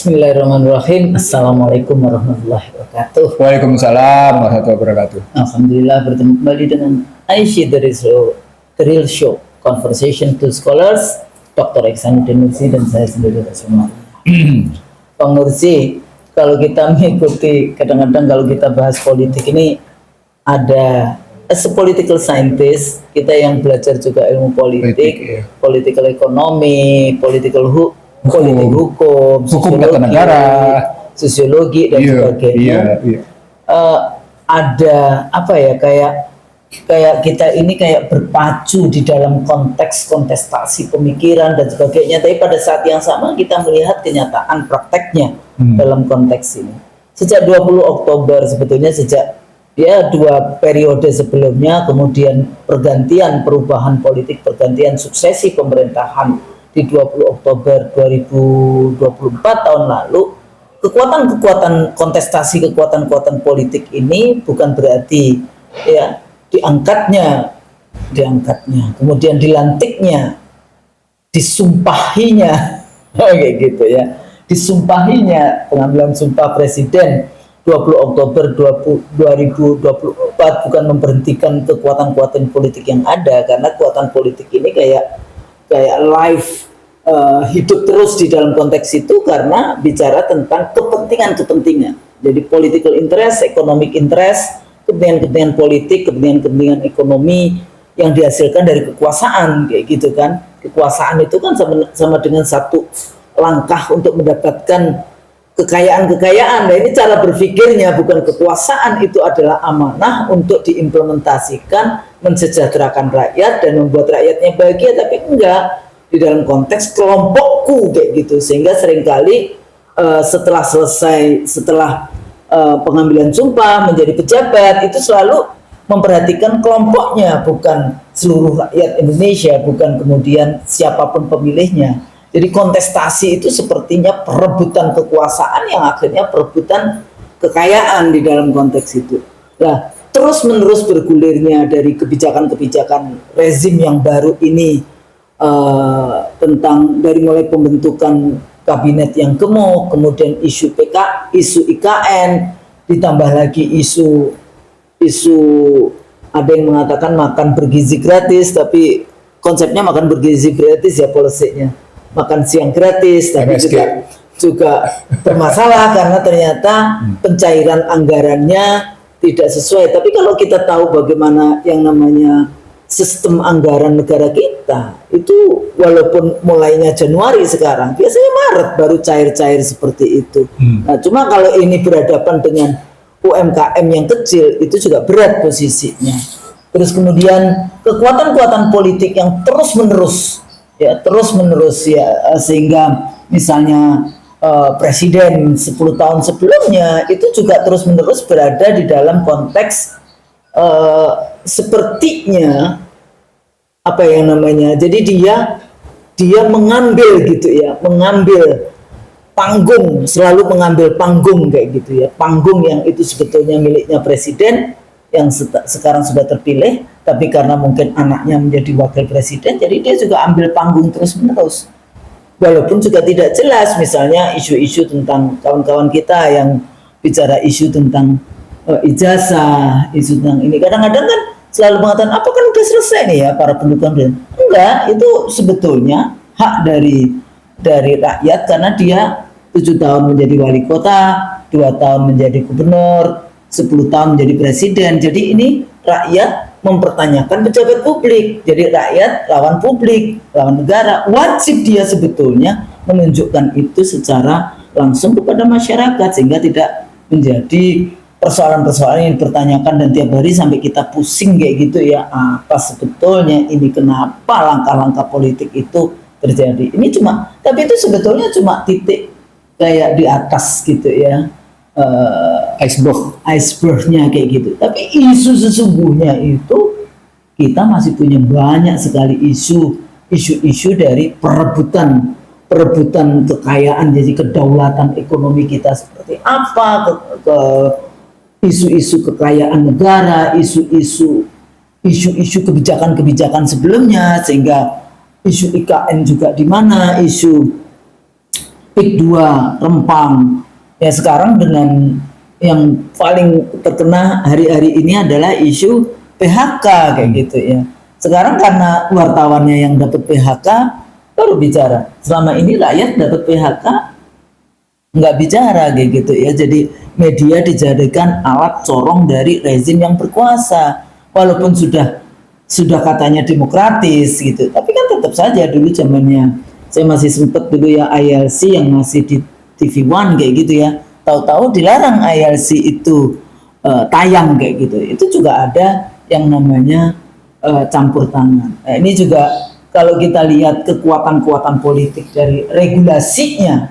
Bismillahirrahmanirrahim. Assalamualaikum warahmatullahi wabarakatuh. Waalaikumsalam warahmatullahi wabarakatuh. Alhamdulillah bertemu kembali dengan Aisyah dari The Real Show Conversation to Scholars, Dr. Iksanuddin Nursi dan saya sendiri semua. Bang Nursi, kalau kita mengikuti kadang-kadang kalau kita bahas politik ini ada as a political scientist, kita yang belajar juga ilmu politik, political economy, politik hukum, tata negara, sosiologi dan sebagainya. Ada apa ya, kayak kita ini kayak berpacu di dalam konteks kontestasi pemikiran dan sebagainya, tapi pada saat yang sama kita melihat kenyataan prakteknya dalam konteks ini. Sejak 20 Oktober sebetulnya, sejak dua periode sebelumnya, kemudian pergantian perubahan politik, pergantian suksesi pemerintahan di 20 Oktober 2024 tahun lalu, kekuatan-kekuatan kontestasi, kekuatan-kekuatan politik ini bukan berarti diangkatnya, kemudian dilantiknya, disumpahinya, kayak gitu ya, disumpahinya pengambilan sumpah presiden 20 Oktober 2024 bukan memberhentikan kekuatan-kekuatan politik yang ada, karena kekuatan politik ini kayak live hidup terus di dalam konteks itu karena bicara tentang kepentingan-kepentingan. Jadi political interest, economic interest, kepentingan-kepentingan politik, kepentingan-kepentingan ekonomi yang dihasilkan dari kekuasaan, kayak gitu kan. Kekuasaan itu kan sama dengan satu langkah untuk mendapatkan kekayaan-kekayaan. Nah, ini cara berpikirnya, bukan kekuasaan itu adalah amanah untuk diimplementasikan, mensejahterakan rakyat dan membuat rakyatnya bahagia, tapi enggak di dalam konteks kelompokku, kayak gitu. Sehingga seringkali setelah pengambilan sumpah menjadi pejabat itu selalu memperhatikan kelompoknya, bukan seluruh rakyat Indonesia, bukan kemudian siapapun pemilihnya. Jadi kontestasi itu sepertinya perebutan kekuasaan yang akhirnya perebutan kekayaan di dalam konteks itu. Nah, terus-menerus bergulirnya dari kebijakan-kebijakan rezim yang baru ini, tentang dari mulai pembentukan kabinet yang gemuk, kemudian isu IKN, ditambah lagi isu ada yang mengatakan makan bergizi gratis, tapi konsepnya makan bergizi gratis ya, polisinya makan siang gratis, tapi juga bermasalah karena ternyata pencairan anggarannya tidak sesuai. Tapi kalau kita tahu bagaimana yang namanya sistem anggaran negara kita, itu walaupun mulainya Januari sekarang, biasanya Maret baru cair-cair seperti itu. Nah, cuma kalau ini berhadapan dengan UMKM yang kecil, itu juga berat posisinya. Terus kemudian kekuatan-kekuatan politik yang terus-menerus sehingga misalnya presiden 10 tahun sebelumnya itu juga terus-menerus berada di dalam konteks sepertinya apa yang namanya, jadi dia mengambil gitu ya, mengambil panggung, selalu mengambil panggung kayak gitu ya, panggung yang itu sebetulnya miliknya presiden yang sekarang sudah terpilih, tapi karena mungkin anaknya menjadi wakil presiden, jadi dia juga ambil panggung terus-menerus. Walaupun juga tidak jelas, misalnya isu-isu tentang kawan-kawan kita yang bicara isu tentang ijazah, isu tentang ini, kadang-kadang kan selalu mengatakan, apa kan udah selesai nih ya para pendukung. Enggak, itu sebetulnya hak dari rakyat, karena dia 7 tahun menjadi wali kota, 2 tahun menjadi gubernur, 10 tahun menjadi presiden. Jadi ini rakyat mempertanyakan pejabat publik. Jadi rakyat lawan publik, lawan negara. Wajib dia sebetulnya menunjukkan itu secara langsung kepada masyarakat, sehingga tidak menjadi persoalan-persoalan yang dipertanyakan dan tiap hari sampai kita pusing kayak gitu ya, apa sebetulnya ini, kenapa langkah-langkah politik itu terjadi. Ini tapi itu sebetulnya cuma titik kayak di atas gitu ya, icebergnya kayak gitu. Tapi isu sesungguhnya itu kita masih punya banyak sekali isu dari perebutan kekayaan, jadi kedaulatan ekonomi kita seperti apa, isu-isu kekayaan negara, isu-isu kebijakan-kebijakan sebelumnya, sehingga isu IKN juga di mana, isu PIK 2, Rempang. Ya sekarang dengan yang paling terkena hari-hari ini adalah isu PHK kayak gitu ya. Sekarang karena wartawannya yang dapat PHK baru bicara. Selama ini rakyat dapat PHK nggak bicara kayak gitu ya. Jadi media dijadikan alat corong dari rezim yang berkuasa. Walaupun sudah katanya demokratis gitu, tapi kan tetap saja dulu zamannya saya masih sempat dulu ya ILC yang masih di TV One kayak gitu ya. Tahu-tahu dilarang ILC itu tayang kayak gitu. Itu juga ada yang namanya campur tangan. Nah, ini juga kalau kita lihat kekuatan-kekuatan politik dari regulasinya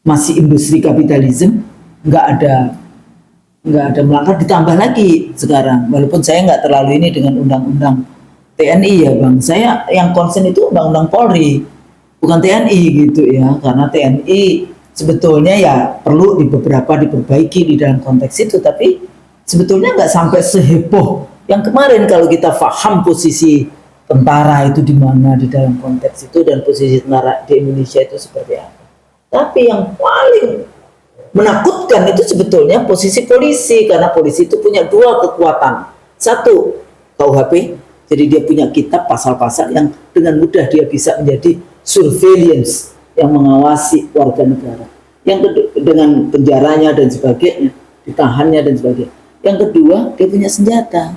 masih industri kapitalisme, nggak ada melanggar, ditambah lagi sekarang. Walaupun saya nggak terlalu ini dengan undang-undang TNI ya bang, saya yang concern itu undang-undang Polri, bukan TNI gitu ya, karena TNI sebetulnya ya perlu beberapa diperbaiki di dalam konteks itu, tapi sebetulnya nggak sampai seheboh yang kemarin. Kalau kita paham posisi tentara itu di mana di dalam konteks itu dan posisi tentara di Indonesia itu seperti apa. Tapi yang paling menakutkan itu sebetulnya posisi polisi, karena polisi itu punya dua kekuatan. Satu, KUHP, jadi dia punya kitab pasal-pasal yang dengan mudah dia bisa menjadi surveillance yang mengawasi warga negara. Yang kedua, dengan penjaranya dan sebagainya, ditahannya dan sebagainya. Yang kedua, dia punya senjata.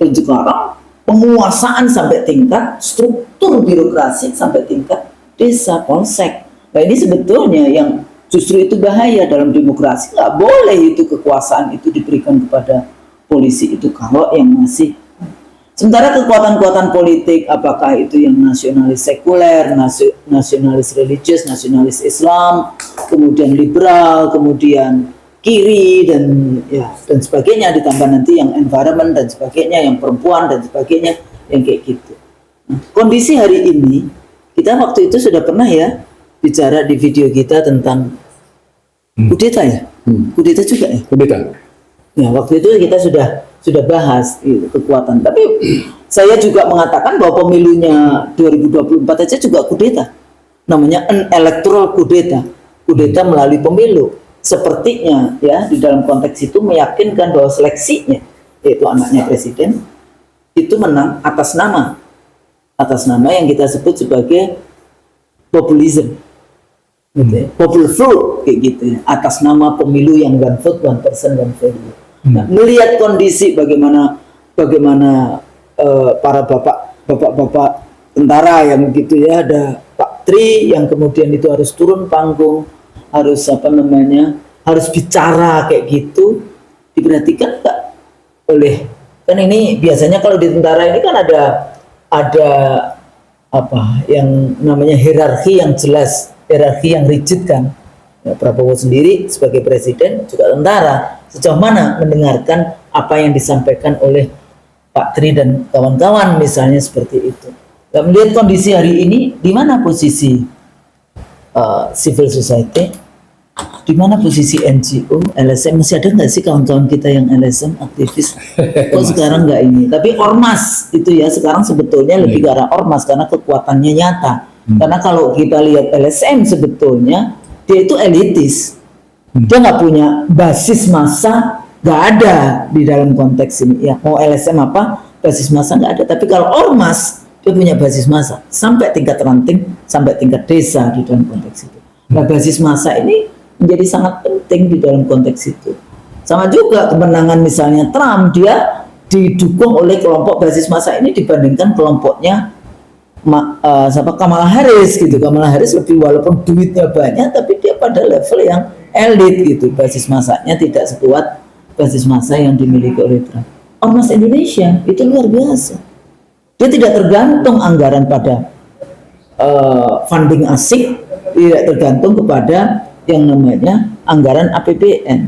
Dan sekarang penguasaan sampai tingkat struktur birokrasi sampai tingkat desa, polsek. Nah ini sebetulnya yang justru itu bahaya dalam demokrasi. Nggak boleh itu kekuasaan itu diberikan kepada polisi itu kalau yang masih. Sementara kekuatan-kekuatan politik, apakah itu yang nasionalis sekuler, nasionalis religius, nasionalis Islam, kemudian liberal, kemudian kiri dan sebagainya, ditambah nanti yang environment dan sebagainya, yang perempuan dan sebagainya, yang kayak gitu. Nah, kondisi hari ini, kita waktu itu sudah pernah ya bicara di video kita tentang kudeta ya, kudeta juga ya. Kudeta. Ya waktu itu kita sudah bahas gitu, kekuatan. Tapi saya juga mengatakan bahwa pemilunya 2024 aja juga kudeta, namanya an electoral kudeta, kudeta melalui pemilu. Sepertinya ya di dalam konteks itu meyakinkan bahwa seleksinya, yaitu anaknya presiden, itu menang atas nama yang kita sebut sebagai populisme. Gitu ya. Popular vote kayak gitu ya, atas nama pemilu yang one vote, one person, one value. Nah, melihat kondisi bagaimana para bapak tentara yang gitu ya, ada Pak Tri yang kemudian itu harus turun panggung, harus harus bicara kayak gitu, diperhatikan nggak oleh, kan ini biasanya kalau di tentara ini kan ada apa yang namanya hierarki yang jelas, hierarki yang rigid kan. Ya, Prabowo sendiri sebagai presiden juga tentara, sejauh mana mendengarkan apa yang disampaikan oleh Pak Tri dan kawan-kawan misalnya seperti itu. Nah, melihat kondisi hari ini, di mana posisi civil society, di mana posisi NGO, LSM, masih ada nggak sih kawan-kawan kita yang LSM aktivis? Kok sekarang nggak ini? Tapi ormas itu ya sekarang sebetulnya lebih ke arah ormas karena kekuatannya nyata. Karena kalau kita lihat LSM sebetulnya dia itu elitis, dia nggak punya basis massa, nggak ada di dalam konteks ini. Ya mau LSM apa basis massa nggak ada. Tapi kalau ormas dia punya basis massa sampai tingkat ranting, sampai tingkat desa di dalam konteks itu. Nah basis massa ini menjadi sangat penting di dalam konteks itu. Sama juga kemenangan misalnya Trump, dia didukung oleh kelompok basis massa ini dibandingkan kelompoknya Kamala Harris gitu. Kamala Harris lebih, walaupun duitnya banyak, tapi dia pada level yang elit gitu. Basis masanya tidak sekuat basis massa yang dimiliki oleh Trump. Ormas Indonesia itu luar biasa. Dia tidak tergantung anggaran pada funding asing, tidak tergantung kepada yang namanya anggaran APBN.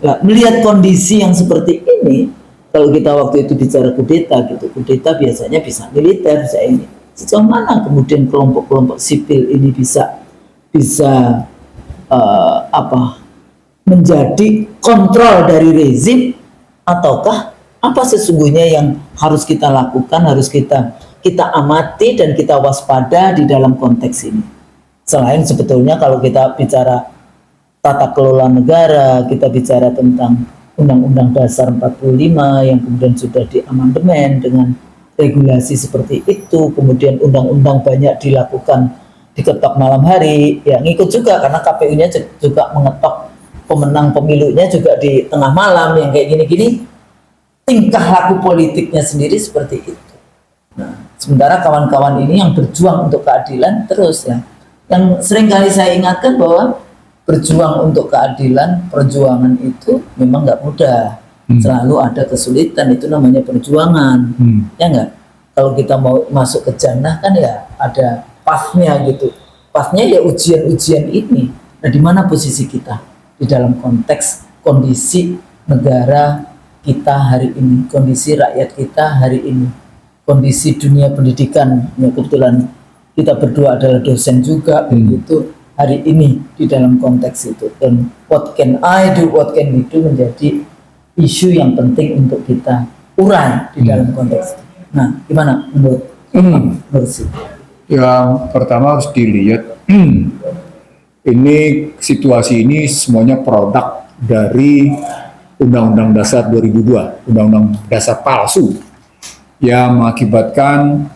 Nah, melihat kondisi yang seperti ini, kalau kita waktu itu bicara kudeta gitu, kudeta biasanya bisa militer, bisa ini. Sejauh mana kemudian kelompok-kelompok sipil ini bisa menjadi kontrol dari rezim, ataukah apa sesungguhnya yang harus kita lakukan, harus kita amati dan kita waspada di dalam konteks ini. Selain sebetulnya kalau kita bicara tata kelola negara, kita bicara tentang Undang-Undang Dasar 45 yang kemudian sudah diamandemen dengan regulasi seperti itu, kemudian undang-undang banyak dilakukan diketok malam hari, ya ngikut juga karena KPU-nya juga mengetok pemenang pemilunya juga di tengah malam yang kayak gini-gini, tingkah laku politiknya sendiri seperti itu. Nah, sementara kawan-kawan ini yang berjuang untuk keadilan terus ya, yang sering kali saya ingatkan bahwa berjuang untuk keadilan, perjuangan itu memang nggak mudah. Selalu ada kesulitan, itu namanya perjuangan. Ya enggak? Kalau kita mau masuk ke jannah kan ya ada pathnya gitu. Pathnya ya ujian-ujian ini. Nah, di mana posisi kita di dalam konteks kondisi negara kita hari ini, kondisi rakyat kita hari ini, kondisi dunia pendidikan. Ya kebetulan kita berdua adalah dosen juga begitu hari ini di dalam konteks itu. Dan what can I do, what can we do menjadi isu yang penting untuk kita urai di dalam konteks. Nah, gimana menurut sih? Yang pertama harus dilihat ini situasi ini semuanya produk dari Undang-Undang Dasar 2002, Undang-Undang Dasar palsu yang mengakibatkan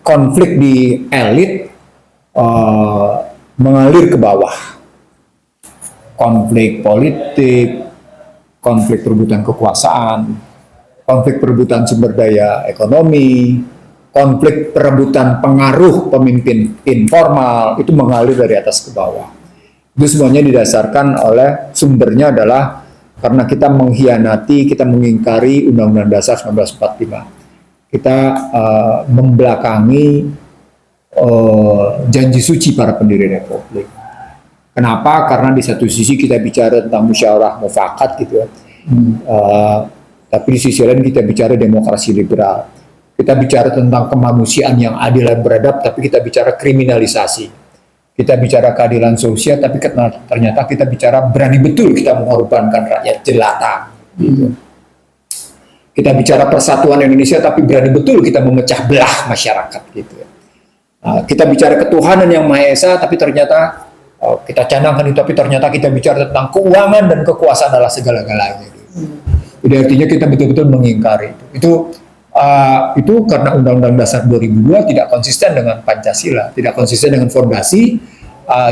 konflik di elit mengalir ke bawah. Konflik politik, konflik perebutan kekuasaan, konflik perebutan sumber daya ekonomi, konflik perebutan pengaruh pemimpin informal, itu mengalir dari atas ke bawah. Itu semuanya didasarkan oleh sumbernya adalah karena kita mengkhianati, kita mengingkari Undang-Undang Dasar 1945. Kita membelakangi janji suci para pendiri Republik. Kenapa? Karena di satu sisi kita bicara tentang musyawarah mufakat gitu ya, tapi di sisi lain kita bicara demokrasi liberal. Kita bicara tentang kemanusiaan yang adil dan beradab, tapi kita bicara kriminalisasi. Kita bicara keadilan sosial, tapi ternyata kita bicara berani betul kita mengorbankan rakyat jelata. Gitu. Kita bicara persatuan Indonesia, tapi berani betul kita memecah belah masyarakat. Gitu. Kita bicara ketuhanan yang Maha Esa, tapi ternyata kita canangkan itu, tapi ternyata kita bicara tentang keuangan dan kekuasaan adalah segala-galanya. Jadi artinya kita betul-betul mengingkari itu. Itu karena Undang-Undang Dasar 2002 tidak konsisten dengan Pancasila, tidak konsisten dengan fondasi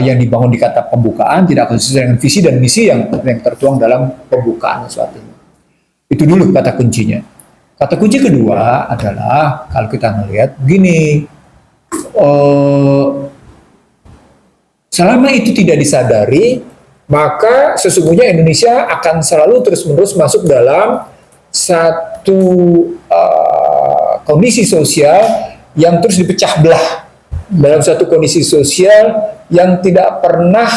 yang dibangun di kata pembukaan, tidak konsisten dengan visi dan misi yang tertuang dalam pembukaan suatu. Itu dulu kata kuncinya. Kata kunci kedua adalah kalau kita melihat begini. Selama itu tidak disadari, maka sesungguhnya Indonesia akan selalu terus-menerus masuk dalam satu kondisi sosial yang terus dipecah belah, dalam satu kondisi sosial yang tidak pernah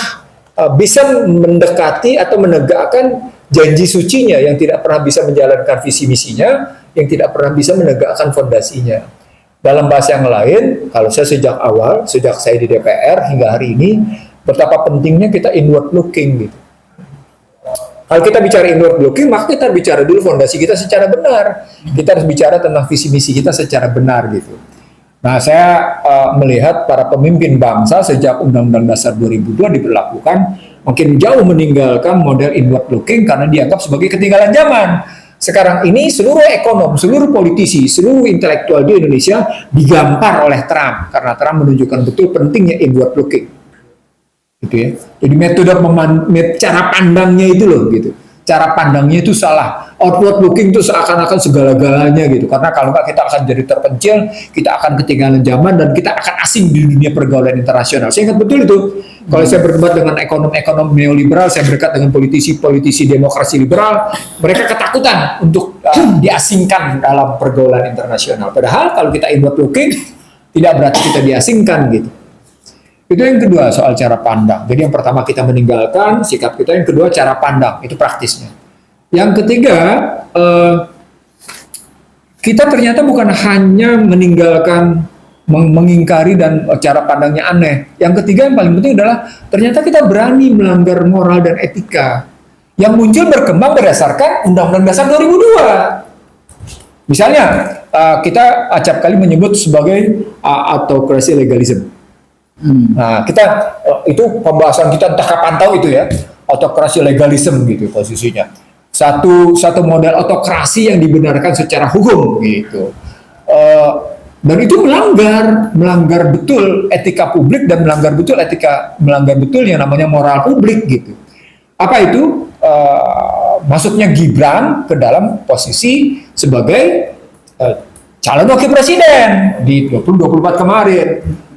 bisa mendekati atau menegakkan janji sucinya, yang tidak pernah bisa menjalankan visi misinya, yang tidak pernah bisa menegakkan fondasinya. Dalam bahasa yang lain, kalau saya sejak awal, sejak saya di DPR hingga hari ini, betapa pentingnya kita inward looking gitu. Kalau kita bicara inward looking, maka kita bicara dulu fondasi kita secara benar. Kita harus bicara tentang visi misi kita secara benar gitu. Nah, saya melihat para pemimpin bangsa sejak Undang-Undang Dasar 2002 diberlakukan makin jauh meninggalkan model inward looking karena dianggap sebagai ketinggalan zaman. Sekarang ini seluruh ekonom, seluruh politisi, seluruh intelektual di Indonesia digampar oleh Trump karena Trump menunjukkan betul pentingnya inward looking. Gitu ya. Jadi cara pandangnya itu loh gitu. Cara pandangnya itu salah. Outward looking itu seakan-akan segala-galanya gitu. Karena kalau nggak kita akan jadi terpencil, kita akan ketinggalan zaman dan kita akan asing di dunia pergaulan internasional. Saya ingat betul itu. Kalau saya berdebat dengan ekonom-ekonom neoliberal, saya berdebat dengan politisi-politisi demokrasi liberal, mereka ketakutan untuk diasingkan dalam pergaulan internasional. Padahal kalau kita inward looking, tidak berarti kita diasingkan gitu. Itu yang kedua soal cara pandang. Jadi yang pertama kita meninggalkan sikap kita, yang kedua cara pandang, itu praktisnya. Yang ketiga, kita ternyata bukan hanya meninggalkan, mengingkari dan cara pandangnya aneh. Yang ketiga yang paling penting adalah ternyata kita berani melanggar moral dan etika yang muncul berkembang berdasarkan Undang-Undang Dasar 2002. Misalnya, kita acap kali menyebut sebagai autocracy legalism. Nah, kita itu pembahasan kita entah kapan tahu itu ya, autokrasi legalisme gitu posisinya. Satu model autokrasi yang dibenarkan secara hukum gitu. Dan itu melanggar betul etika publik dan melanggar betul yang namanya moral publik gitu. Apa itu? Masuknya Gibran ke dalam posisi sebagai calon wakil presiden di 2024 kemarin,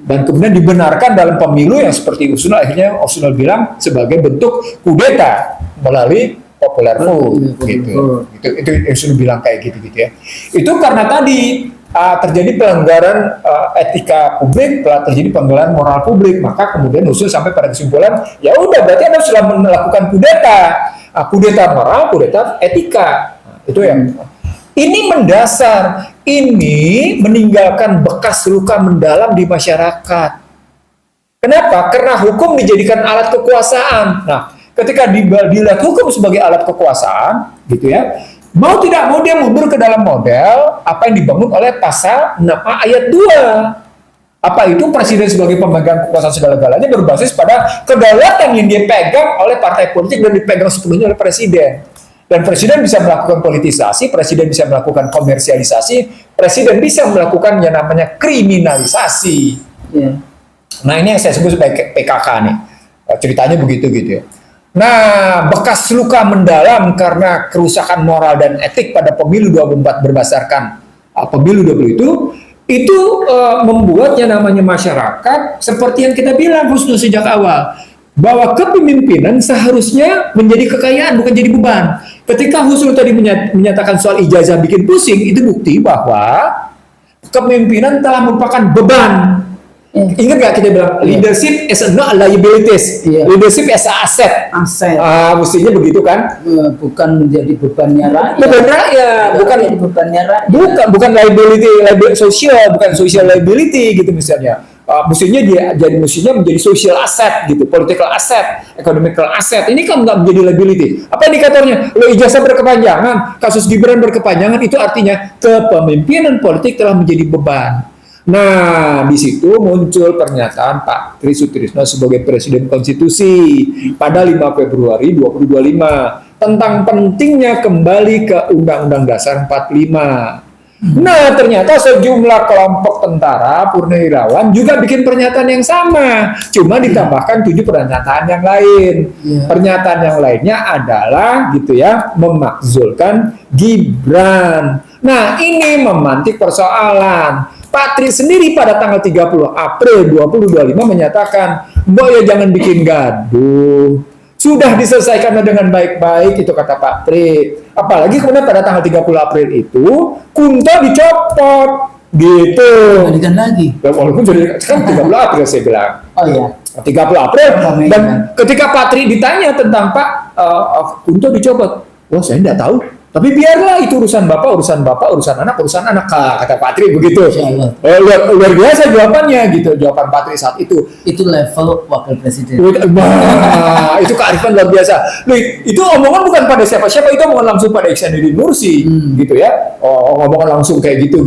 dan kemudian dibenarkan dalam pemilu yang seperti akhirnya Usunul bilang sebagai bentuk kudeta melalui popular vote gitu. Itu Usunul bilang kayak gitu ya. Itu karena tadi terjadi pelanggaran etika publik, terjadi pelanggaran moral publik, maka kemudian Usul sampai pada kesimpulan, ya udah berarti Anda sudah melakukan kudeta moral, kudeta etika. Itu yang ini mendasar, ini meninggalkan bekas luka mendalam di masyarakat. Kenapa? Karena hukum dijadikan alat kekuasaan. Nah, ketika dilihat hukum sebagai alat kekuasaan, gitu ya, mau tidak mau dia mundur ke dalam model apa yang dibangun oleh pasal 6A ayat 2. Apa itu? Presiden sebagai pemegang kekuasaan segala-galanya berbasis pada kedaulatan yang dipegang oleh partai politik dan dipegang sepenuhnya oleh presiden. Dan presiden bisa melakukan politisasi, presiden bisa melakukan komersialisasi, presiden bisa melakukan yang namanya kriminalisasi. Nah, ini yang saya sebut sebagai PKK nih. Ceritanya begitu gitu ya. Nah, bekas luka mendalam karena kerusakan moral dan etik pada pemilu 24 berdasarkan pemilu 20 itu membuat yang namanya masyarakat seperti yang kita bilang Husnul sejak awal, bahwa kepemimpinan seharusnya menjadi kekayaan, bukan jadi beban. Ketika Husnul tadi menyatakan soal ijazah bikin pusing, itu bukti bahwa kepemimpinan telah merupakan beban. Ingat nggak kita bilang leadership is not liabilities, leadership is asset. Mestinya begitu kan? Bukan menjadi bebannya rakyat. Beban rakyat, bukan menjadi bebannya rakyat. Bukan liability sosial, bukan social liability gitu misalnya. Mestinya menjadi social asset gitu, political asset, economical asset. Ini kan nggak menjadi liability. Apa indikatornya? Lo ijazah berkepanjangan, kasus Gibran berkepanjangan, itu artinya kepemimpinan politik telah menjadi beban. Nah, di situ muncul pernyataan Pak Tri Sutrisno sebagai Presiden Konstitusi pada 5 Februari 2025 tentang pentingnya kembali ke Undang-Undang Dasar 45. Nah, ternyata sejumlah kelompok tentara purnawirawan juga bikin pernyataan yang sama, cuma ditambahkan 7 pernyataan yang lain. Pernyataan yang lainnya adalah gitu ya, memakzulkan Gibran. Nah, ini memantik persoalan. Pak Tri sendiri pada tanggal 30 April 2025 menyatakan, "Mbok ya jangan bikin gaduh. Sudah diselesaikan dengan baik-baik," itu kata Pak Tri. Apalagi kemudian pada tanggal 30 April itu Kunto dicopot gitu. Kembalikan lagi. Walaupun sudah kan 30 April saya bilang. Oh iya. 30 April dan ketika Pak Tri ditanya tentang Pak Kunto dicopot, wah saya tidak tahu. Tapi biarlah itu urusan bapak, urusan anak, kata Pak Tri begitu. Luar biasa jawabannya gitu, jawaban Pak Tri saat itu. Itu level wakil presiden. Nah, itu kearifan luar biasa. Loh, itu omongan bukan pada siapa-siapa, itu omongan langsung pada Ihsanuddin Nursi, gitu ya. Omongan langsung kayak gitu.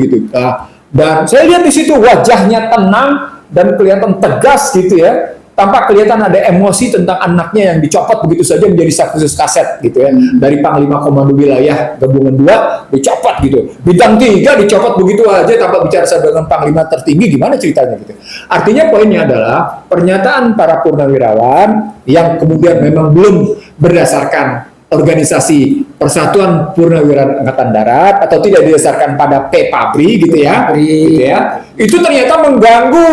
Dan saya lihat di situ wajahnya tenang dan kelihatan tegas gitu ya. Tanpa kelihatan ada emosi tentang anaknya yang dicopot begitu saja menjadi staf khusus kaset gitu ya. Dari Panglima Komando Wilayah Gabungan 2 dicopot gitu. Bintang 3 dicopot begitu aja tanpa bicara dengan Panglima tertinggi, gimana ceritanya gitu. Artinya poinnya adalah pernyataan para purnawirawan yang kemudian memang belum berdasarkan organisasi Persatuan Purnawirawan Angkatan Darat atau tidak didasarkan pada PPABRI gitu ya. Itu ternyata mengganggu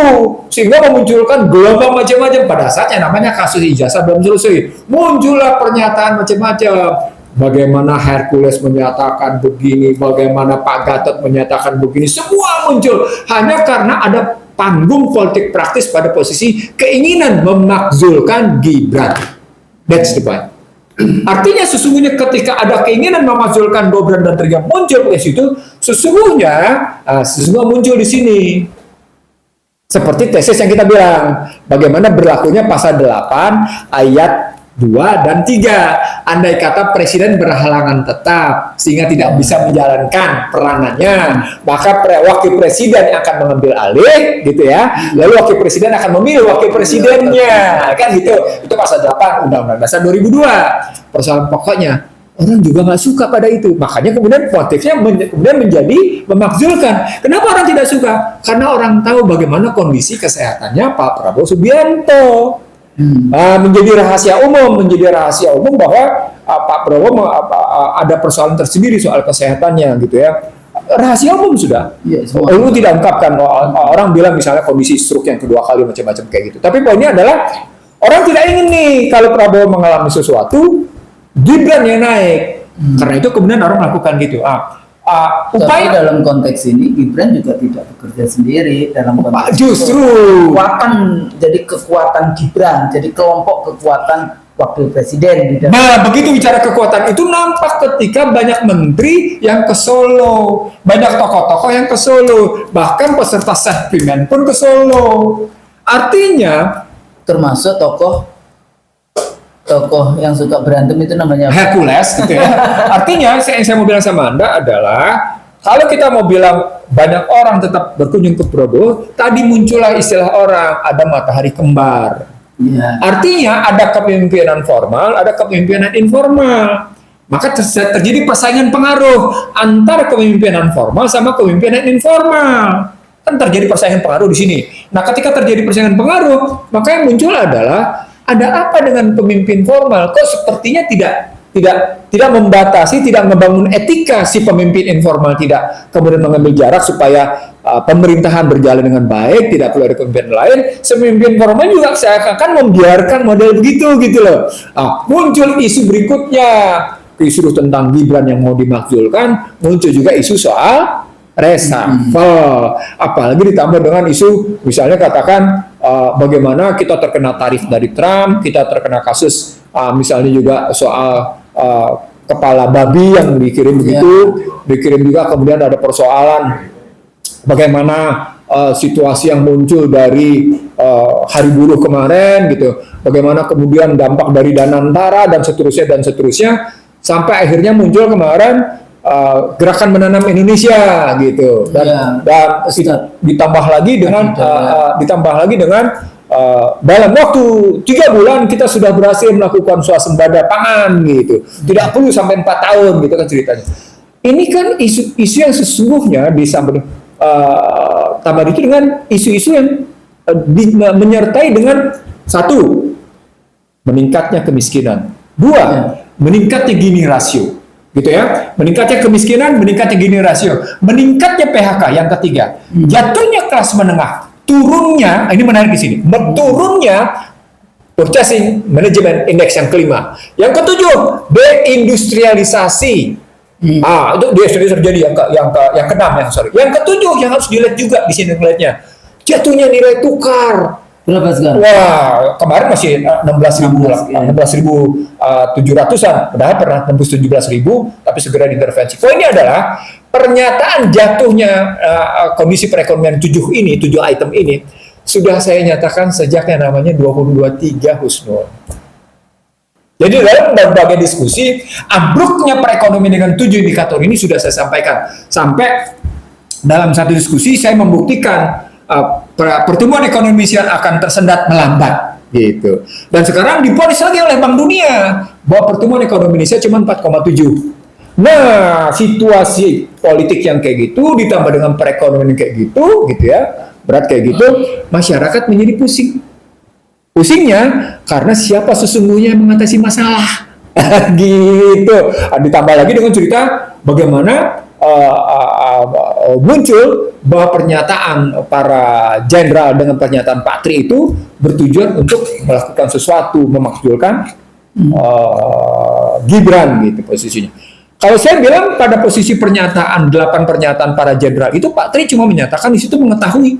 sehingga memunculkan gelombang macam-macam. Pada saat yang namanya kasus ijazah belum selesai, muncullah pernyataan macam-macam. Bagaimana Hercules menyatakan begini, bagaimana Pak Gatot menyatakan begini, semua muncul hanya karena ada panggung politik praktis pada posisi keinginan memakzulkan Gibran. That's the point. Artinya sesungguhnya ketika ada keinginan memakzulkan Gibran dan Tri muncul ke situ, sesungguhnya muncul di sini. Seperti tesis yang kita bilang, bagaimana berlakunya pasal 8 ayat 2 dan 3. Andai kata presiden berhalangan tetap sehingga tidak bisa menjalankan peranannya, maka wakil presiden yang akan mengambil alih gitu ya. Lalu wakil presiden akan memilih wakil presidennya. Kan gitu. Itu pasal 8 Undang-Undang Dasar 2002. Persoalan pokoknya orang juga nggak suka pada itu. Makanya kemudian motifnya kemudian menjadi memakzulkan. Kenapa orang tidak suka? Karena orang tahu bagaimana kondisi kesehatannya Pak Prabowo Subianto. Menjadi rahasia umum bahwa Pak Prabowo ada persoalan tersendiri soal kesehatannya gitu ya. Rahasia umum sudah. Lu tidak ungkapkan. Orang bilang misalnya kondisi stroke yang kedua kali macam-macam kayak gitu. Tapi poinnya adalah orang tidak ingin nih kalau Prabowo mengalami sesuatu Gibran yang naik. Karena itu kemudian orang melakukan gitu. Upaya dalam konteks ini Gibran juga tidak bekerja sendiri dalam konteks justru kekuatan, jadi kekuatan Gibran, jadi kelompok kekuatan wakil presiden di dalam. Nah, begitu bicara kekuatan itu nampak ketika banyak menteri yang ke Solo, banyak tokoh-tokoh yang ke Solo, bahkan peserta sentimen pun ke Solo. Artinya termasuk tokoh yang suka berantem itu namanya Hercules gitu ya. Artinya yang saya mau bilang sama Anda adalah kalau kita mau bilang banyak orang tetap berkunjung ke Prabowo, tadi muncullah istilah orang ada matahari kembar. Ya. Artinya ada kepemimpinan formal, ada kepemimpinan informal. Maka terjadi persaingan pengaruh antara kepemimpinan formal sama kepemimpinan informal. Kan terjadi persaingan pengaruh di sini. Nah, ketika terjadi persaingan pengaruh, maka yang muncul adalah ada apa dengan pemimpin formal? Kok sepertinya tidak membatasi, tidak membangun etika si pemimpin informal, tidak kemudian mengambil jarak supaya pemerintahan berjalan dengan baik, tidak perlu ada pemimpin lain. Pemimpin formal juga seakan-akan membiarkan model begitu gitu loh. Muncul isu berikutnya, isu tentang Gibran yang mau dimakzulkan, muncul juga isu soal reshuffle, apalagi ditambah dengan isu misalnya katakan bagaimana kita terkena tarif dari Trump, kita terkena kasus misalnya juga soal kepala babi yang dikirim begitu, dikirim juga kemudian ada persoalan bagaimana situasi yang muncul dari hari buruh kemarin gitu, bagaimana kemudian dampak dari Danantara dan seterusnya sampai akhirnya muncul kemarin gerakan menanam Indonesia gitu dan ditambah lagi dengan dalam waktu 3 bulan kita sudah berhasil melakukan swasembada pangan gitu, tidak perlu sampai 4 tahun gitu kan ceritanya. Ini kan isu yang sesungguhnya tambah itu dengan isu-isu yang menyertai dengan 1, meningkatnya kemiskinan, 2, meningkatnya Gini rasio gitu ya, meningkatnya kemiskinan, meningkatnya Gini rasio, meningkatnya PHK, yang ketiga, jatuhnya kelas menengah, turunnya, ini menarik di sini, turunnya Purchasing Management Index yang kelima, yang ketujuh, deindustrialisasi, itu terjadi yang keenam yang ketujuh yang harus dilihat juga di sini ngelihatnya, jatuhnya nilai tukar. Berapa sekarang? Wah, kemarin masih 16.700-an, padahal pernah tembus 17.000, tapi segera diintervensi. Poinnya adalah pernyataan jatuhnya kondisi perekonomian 7 item ini sudah saya nyatakan sejak yang namanya 2023, Husnul. Jadi dalam berbagai diskusi, ambruknya perekonomian dengan 7 indikator ini sudah saya sampaikan. Sampai dalam satu diskusi saya membuktikan pertumbuhan ekonomi Indonesia akan tersendat melambat gitu. Dan sekarang diponis lagi oleh Bank Dunia bahwa pertumbuhan ekonomi Indonesia cuma 4,7. Nah, situasi politik yang kayak gitu ditambah dengan perekonomian kayak gitu ya, berat kayak gitu, masyarakat menjadi pusing. Pusingnya karena siapa sesungguhnya yang mengatasi masalah. Gitu. Ditambah lagi dengan cerita bagaimana muncul bahwa pernyataan para jenderal dengan pernyataan Pak Tri itu bertujuan untuk melakukan sesuatu, memakzulkan Gibran gitu posisinya. Kalau saya bilang pada posisi pernyataan 8 pernyataan para jenderal itu Pak Tri cuma menyatakan di situ mengetahui.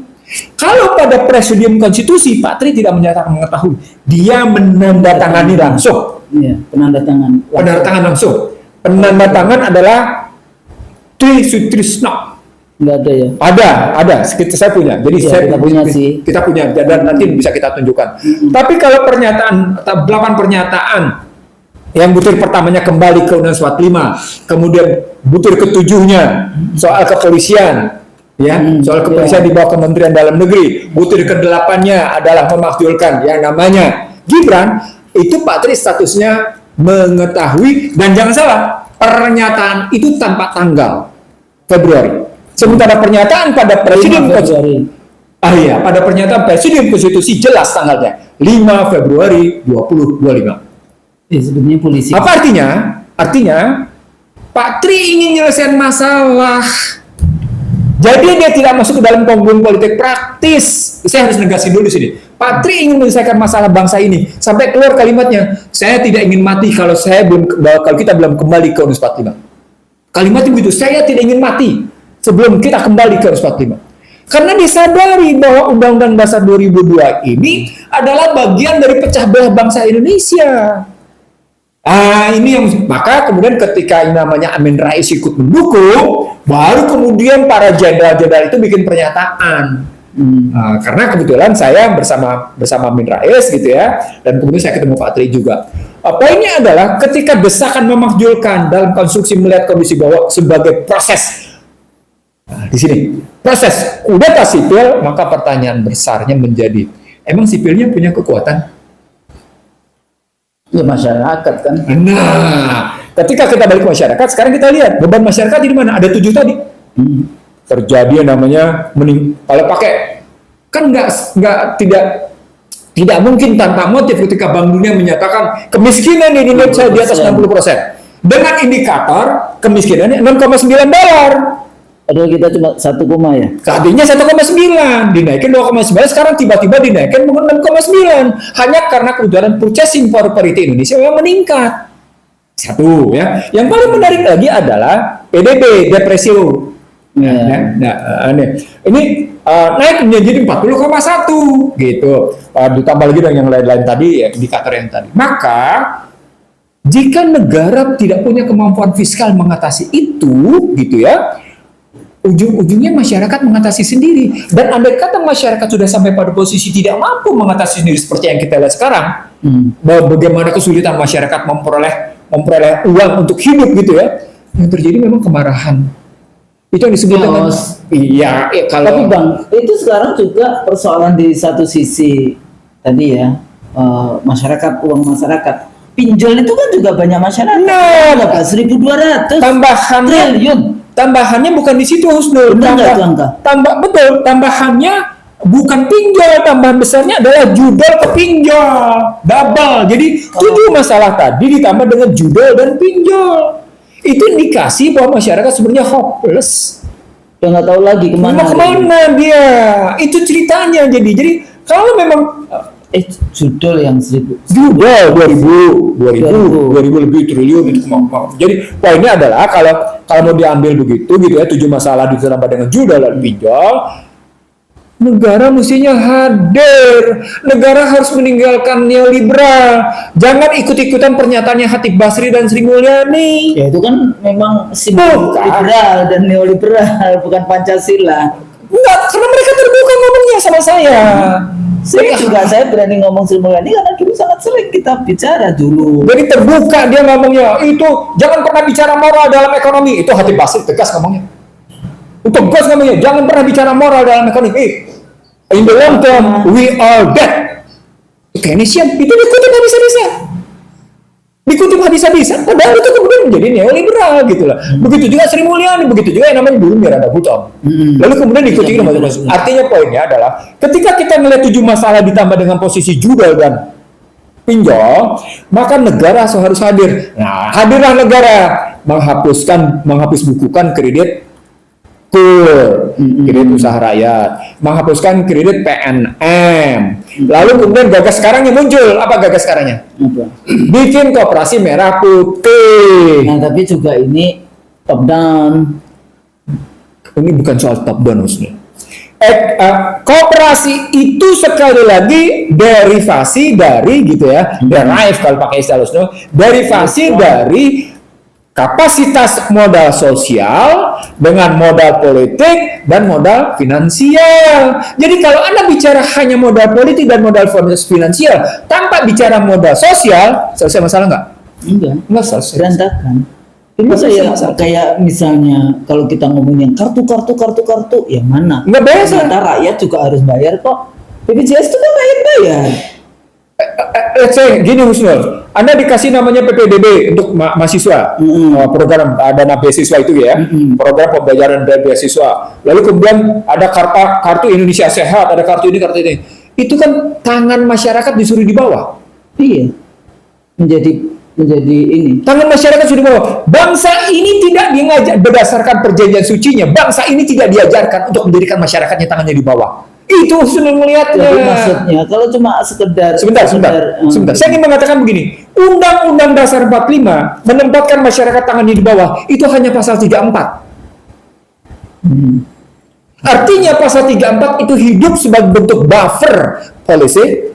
Kalau pada presidium konstitusi Pak Tri tidak menyatakan mengetahui, dia menandatangani langsung. Iya, penandatangan langsung. Penandatangan adalah Tri Sutrisno. Nggak ada ya. Ada, saya punya. Jadi Iya, kita punya sih. Kita punya dan nanti bisa kita tunjukkan. Tapi kalau pernyataan 8 pernyataan yang butir pertamanya kembali ke Undang-Undang 45, kemudian butir ketujuhnya soal kepolisian, ya, soal kepolisian di bawah Kementerian Dalam Negeri, butir ke-8-nya adalah memakzulkan yang namanya Gibran, itu Pak Tri statusnya mengetahui, dan jangan salah, pernyataan itu tanpa tanggal Februari. Sementara pernyataan pada Presiden pada pernyataan Presiden Konstitusi jelas tanggalnya 5 Februari 2025. Sebenarnya polisi. Apa artinya? Artinya Pak Tri ingin menyelesaikan masalah. Jadi dia tidak masuk ke dalam panggung politik praktis. Saya harus negasin dulu di sini. Pak Tri ingin menyelesaikan masalah bangsa ini sampai keluar kalimatnya, saya tidak ingin mati kalau kita belum kembali ke Undang-Undang 45. Kalimatnya begitu, saya tidak ingin mati sebelum kita kembali ke Undang-Undang 45. Karena disadari bahwa Undang-Undang Dasar 2002 ini adalah bagian dari pecah belah bangsa Indonesia. Ini yang maka kemudian ketika yang namanya Amin Rais ikut mendukung, baru kemudian para jenderal-jenderal itu bikin pernyataan. Karena kebetulan saya bersama Amin Rais gitu ya, dan kemudian saya ketemu Pak Tri juga. Poinnya adalah ketika desakan memakzulkan dalam konstruksi melihat kondisi bawah sebagai proses. Di sini proses kudeta sipil, maka pertanyaan besarnya menjadi, emang sipilnya punya kekuatan? Ya masyarakat kan. Nah, ketika kita balik ke masyarakat, sekarang kita lihat beban masyarakat di mana? Ada 7 tadi. Terjadi yang namanya kalau pakai kan tidak mungkin tanpa motif ketika Bank Dunia menyatakan kemiskinan di Indonesia di atas 60%. Dengan indikator kemiskinannya $6,9. Padahal kita cuma 1, ya. Tadinya 1,9, dinaikin 2,9, sekarang tiba-tiba dinaikkan 6,9. Hanya karena kebutuhan purchasing power parity Indonesia memang meningkat. Satu ya. Yang paling menarik lagi adalah PDB, depresio. Ini naik menjadi 40,1 gitu. Ditambah lagi dengan yang lain-lain tadi, ya, indikator yang tadi. Maka jika negara tidak punya kemampuan fiskal mengatasi itu, gitu ya, ujung-ujungnya masyarakat mengatasi sendiri. Dan andai kata masyarakat sudah sampai pada posisi tidak mampu mengatasi sendiri seperti yang kita lihat sekarang, bahwa bagaimana kesulitan masyarakat memperoleh uang untuk hidup gitu ya, yang terjadi memang kemarahan. Itu yang disebut dengan kalau tapi Bang, itu sekarang juga persoalan di satu sisi tadi ya, masyarakat, uang masyarakat. Pinjol itu kan juga banyak masyarakat. Nah, 1.200 triliun. Tambahannya bukan di situ, Husnul. Tambahannya bukan pinjol, tambahan besarnya adalah judol ke pinjol, double. Jadi 7 masalah tadi ditambah dengan judol dan pinjol. Itu indikasi bahwa masyarakat sebenarnya hopeless. Udah nggak tahu lagi kemana dia. Itu ceritanya. Jadi kalau memang judol yang 1000 lebih triliun itu jadi poinnya adalah kalau mau diambil begitu gitu ya, 7 masalah ditambah dengan judul dan pinjol, negara mestinya hadir. Negara harus meninggalkan neoliberal. Jangan ikut-ikutan pernyataannya Hatip Basri dan Sri Mulyani. Ya itu kan memang simbol liberal dan neoliberal, bukan Pancasila. Enggak, karena mereka terbuka ngomongnya sama saya. Saya berani ngomong Sri Mulyani karena dulu sangat sering kita bicara dulu. Jadi terbuka dia ngomongnya, itu jangan pernah bicara moral dalam ekonomi. Itu Hatip Basri tegas ngomongnya. Tegas ngomongnya, jangan pernah bicara moral dalam ekonomi. In the long term, we are dead. Keynesian, itu dikutip habis-habisan. Padahal itu kemudian menjadi neoliberal gitu lah. Begitu juga Sri Mulyani, begitu juga yang namanya dulu Miranda Gultom. Lalu kemudian diikuti masuk. Artinya poinnya adalah ketika kita melihat 7 masalah ditambah dengan posisi judul dan pinjol, maka negara harus hadir. Nah, hadirlah negara menghapus bukukan kredit kredit usaha rakyat, menghapuskan kredit PNM. Lalu kemudian gagas sekarang yang muncul, apa gagas sekarangnya? Bikin koperasi merah putih. Nah, tapi juga ini top down. Ini bukan soal top down, maksudnya. Koperasi itu sekali lagi derivasi dari gitu ya, derive kalau pakai istilah Husnul, derivasi dari kapasitas modal sosial dengan modal politik dan modal finansial. Jadi kalau Anda bicara hanya modal politik dan modal finansial tanpa bicara modal sosial, selesai masalah nggak? Nggak selesai. Berantakan. Itu kayak misalnya kalau kita ngomongin kartu, ya mana? Nggak bayar. Ternyata rakyat juga harus bayar kok. BPJS itu kan rakyat bayar. Let's say gini Husnul, Anda dikasih namanya PPDB untuk mahasiswa, program dana beasiswa itu ya, program pembayaran dana beasiswa. Lalu kemudian ada kartu Indonesia Sehat, ada kartu ini, itu kan tangan masyarakat disuruh di bawah. Iya, menjadi ini. Tangan masyarakat sudah di bawah. Bangsa ini tidak diajar berdasarkan perjanjian sucinya. Bangsa ini tidak diajarkan untuk menjadikan masyarakatnya tangannya di bawah. Itu sudah melihatnya. Jadi maksudnya kalau cuma sekedar sebentar. Saya ingin mengatakan begini, Undang-Undang Dasar 45 menempatkan masyarakat tangannya di bawah itu hanya pasal 34. Artinya pasal 34 itu hidup sebagai bentuk buffer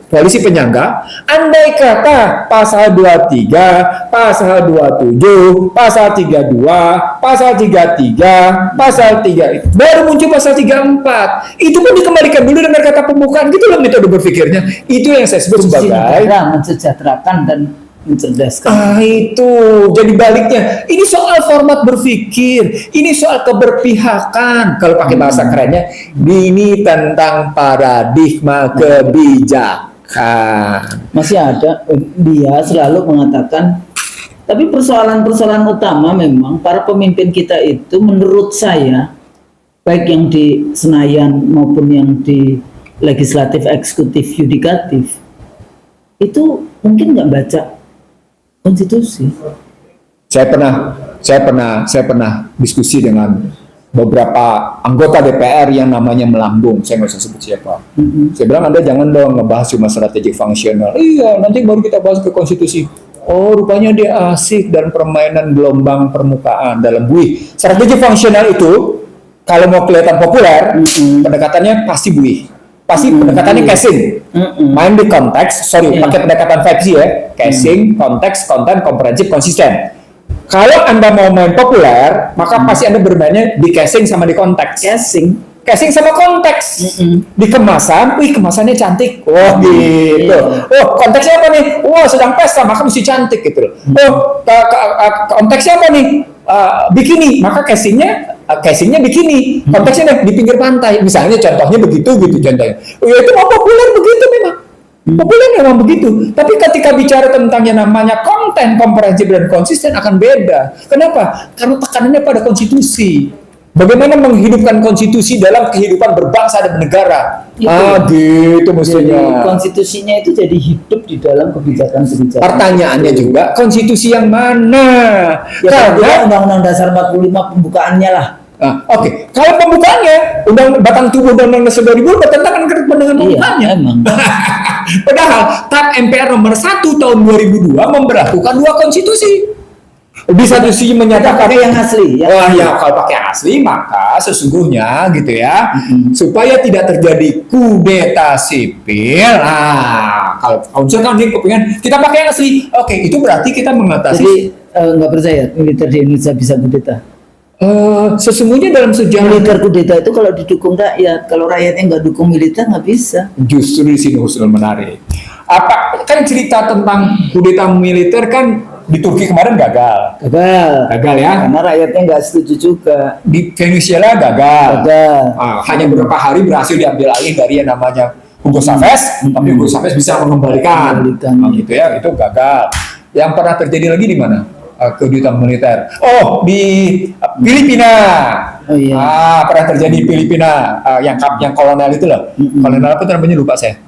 polisi penyangga. Andai kata pasal 23, pasal 27, pasal 32, pasal 33, pasal 3 baru muncul pasal 34. Itu pun dikembalikan dulu dengan kata pembukaan, gitu loh metode berpikirnya. Itu yang saya sebut sebagai mensejahterakan dan mencerdaskan. Itu jadi baliknya. Ini soal format berpikir, ini soal keberpihakan. Kalau pakai bahasa kerennya, ini tentang paradigma kebijakan. Masih ada, dia selalu mengatakan, tapi persoalan-persoalan utama memang para pemimpin kita itu menurut saya, baik yang di Senayan maupun yang di legislatif, eksekutif, yudikatif, itu mungkin nggak baca konstitusi. Saya pernah diskusi dengan beberapa anggota DPR yang namanya melambung. Saya nggak usah sebut siapa. Saya bilang, Anda jangan dong ngebahas cuma strategic functional. Iya, nanti baru kita bahas ke konstitusi. Oh, rupanya dia asik dan permainan gelombang permukaan dalam buih. Strategic functional itu kalau mau kelihatan populer, pendekatannya pasti buih. Pasti pendekatannya casing. Main di konteks, pakai pendekatan 5C ya. Casing, konteks, konten, komprehensif, konsisten. Kalau Anda mau main populer, maka pasti Anda bermainnya di casing sama di konteks. Casing sama konteks. Di kemasan, kemasannya cantik. Wah, gitu. Oh, konteksnya apa nih? Wah, sedang pesta, maka mesti cantik gitu loh. Oh, konteksnya apa nih? Bikini, maka casingnya bikini, konteksnya di pinggir pantai, misalnya contohnya begitu gitu contohnya. Ya itu mau populer begitu memang, populer memang begitu. Tapi ketika bicara tentang yang namanya konten, komprehensif dan konsisten akan beda. Kenapa? Karena tekanannya pada konstitusi. Bagaimana menghidupkan konstitusi dalam kehidupan berbangsa dan bernegara. Gitu mestinya. Konstitusinya itu jadi hidup di dalam kebijakan-kebijakan. Pertanyaannya juga, konstitusi yang mana? Ya, karena Undang-Undang Dasar 45 pembukaannya lah. Oke. Kalau pembukaannya, batang tubuh Undang-Undang Dasar 2000 bertentangan dengan pembukaannya. Iya, emang. Padahal TAP MPR nomor 1 tahun 2002 memberlakukan 2 konstitusi. Di satu sisi menyatakan yang asli. Ya kalau pakai asli maka sesungguhnya gitu ya, supaya tidak terjadi kudeta sipil. Kalau Council kan dia kepengen kita pakai yang asli. Oke, itu berarti kita mengatasi. Jadi nggak percaya militer di Indonesia bisa kudeta. Sesungguhnya dalam sejarah Militer kudeta itu kalau didukung rakyat, kalau rakyatnya nggak dukung militer nggak bisa. Justru di sini usul menarik. Apa kan cerita tentang kudeta militer kan di Turki kemarin gagal ya, karena rakyatnya nggak setuju juga. Di Venezuela gagal. Hanya beberapa hari berhasil diambil alih dari yang namanya Hugo Chavez, tapi Hugo Chavez bisa mengembalikan. Gitu ya, itu gagal. Yang pernah terjadi lagi di mana? Kudeta militer. Oh, di Filipina. Pernah terjadi di Filipina. Yang kolonel itu loh. Kolonel apa namanya lupa saya.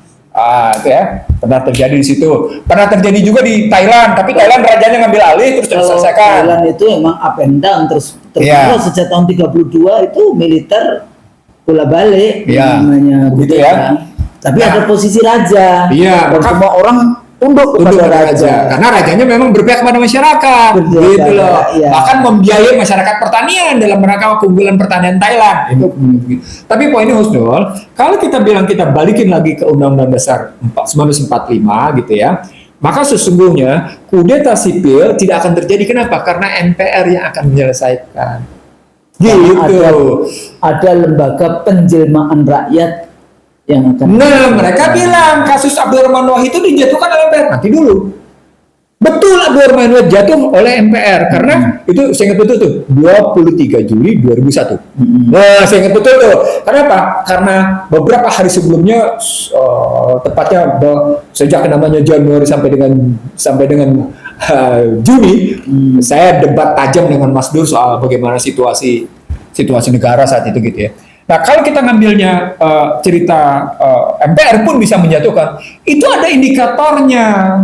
Itu ya, pernah terjadi di situ. Pernah terjadi juga di Thailand, tapi Thailand rajanya ngambil alih terus diselesaikan. Thailand itu emang up and down terus sejak tahun 32 itu militer bola balik namanya gitu ya. Tapi ada posisi raja. Iya, semua orang tunduk kepada raja. Karena rajanya memang berpihak kepada masyarakat, gitu loh. Iya. Bahkan membiayai masyarakat pertanian dalam rangka keunggulan pertanian Thailand. Tapi poinnya Husnul, kalau kita bilang kita balikin lagi ke Undang-Undang Dasar 1945 gitu ya, maka sesungguhnya kudeta sipil tidak akan terjadi. Kenapa? Karena MPR yang akan menyelesaikan. Gitu. Ada lembaga penjelmaan rakyat yang akan. Nah, mereka bilang kasus Abdurrahman Wahid itu dijatuhkan oleh MPR. Nanti dulu. Betul, Abdurrahman Wahid jatuh oleh MPR karena itu saya ingat betul tuh 23 Juli 2001. Nah, saya ingat betul tuh. Kenapa? Karena beberapa hari sebelumnya, tepatnya sejak namanya Januari sampai dengan Juni, saya debat tajam dengan Mas Dur soal bagaimana situasi negara saat itu gitu ya. Nah, kalau kita ngambilnya cerita MPR pun bisa menjatuhkan, itu ada indikatornya.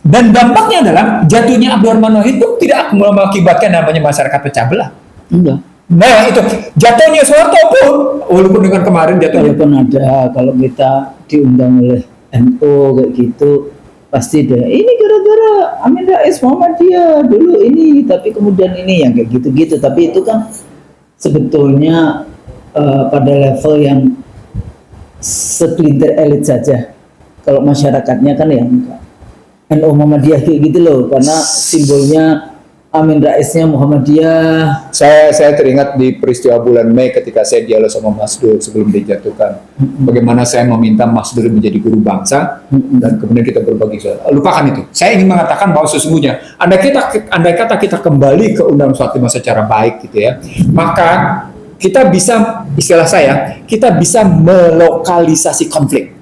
Dan dampaknya adalah jatuhnya Abdurrahman Wahid itu tidak mengakibatkan namanya masyarakat pecah belah. Enggak. Nah, itu jatuhnya Soeharto pun, walaupun dengan kemarin jatuhnya. Walaupun ada, kalau kita diundang oleh NU kayak gitu, pasti deh ini gara-gara Amin Rais Muhammadiyah dulu ini, tapi kemudian ini yang kayak gitu-gitu. Tapi itu kan sebetulnya pada level yang segelintir elit saja. Kalau masyarakatnya kan ya enggak. NU Muhammadiyah kayak gitu loh, karena simbolnya Amin Raisnya Muhammadiyah. Saya teringat di peristiwa bulan Mei ketika saya dialog sama Mas Dur sebelum dijatuhkan. Bagaimana saya meminta Mas Dur menjadi guru bangsa dan kemudian kita berbagi soal. Lupakan itu. Saya ingin mengatakan bahwa sesungguhnya andai kata kita kembali ke Undang-Undang 45 secara baik gitu ya, maka kita bisa, istilah saya, kita bisa melokalisasi konflik.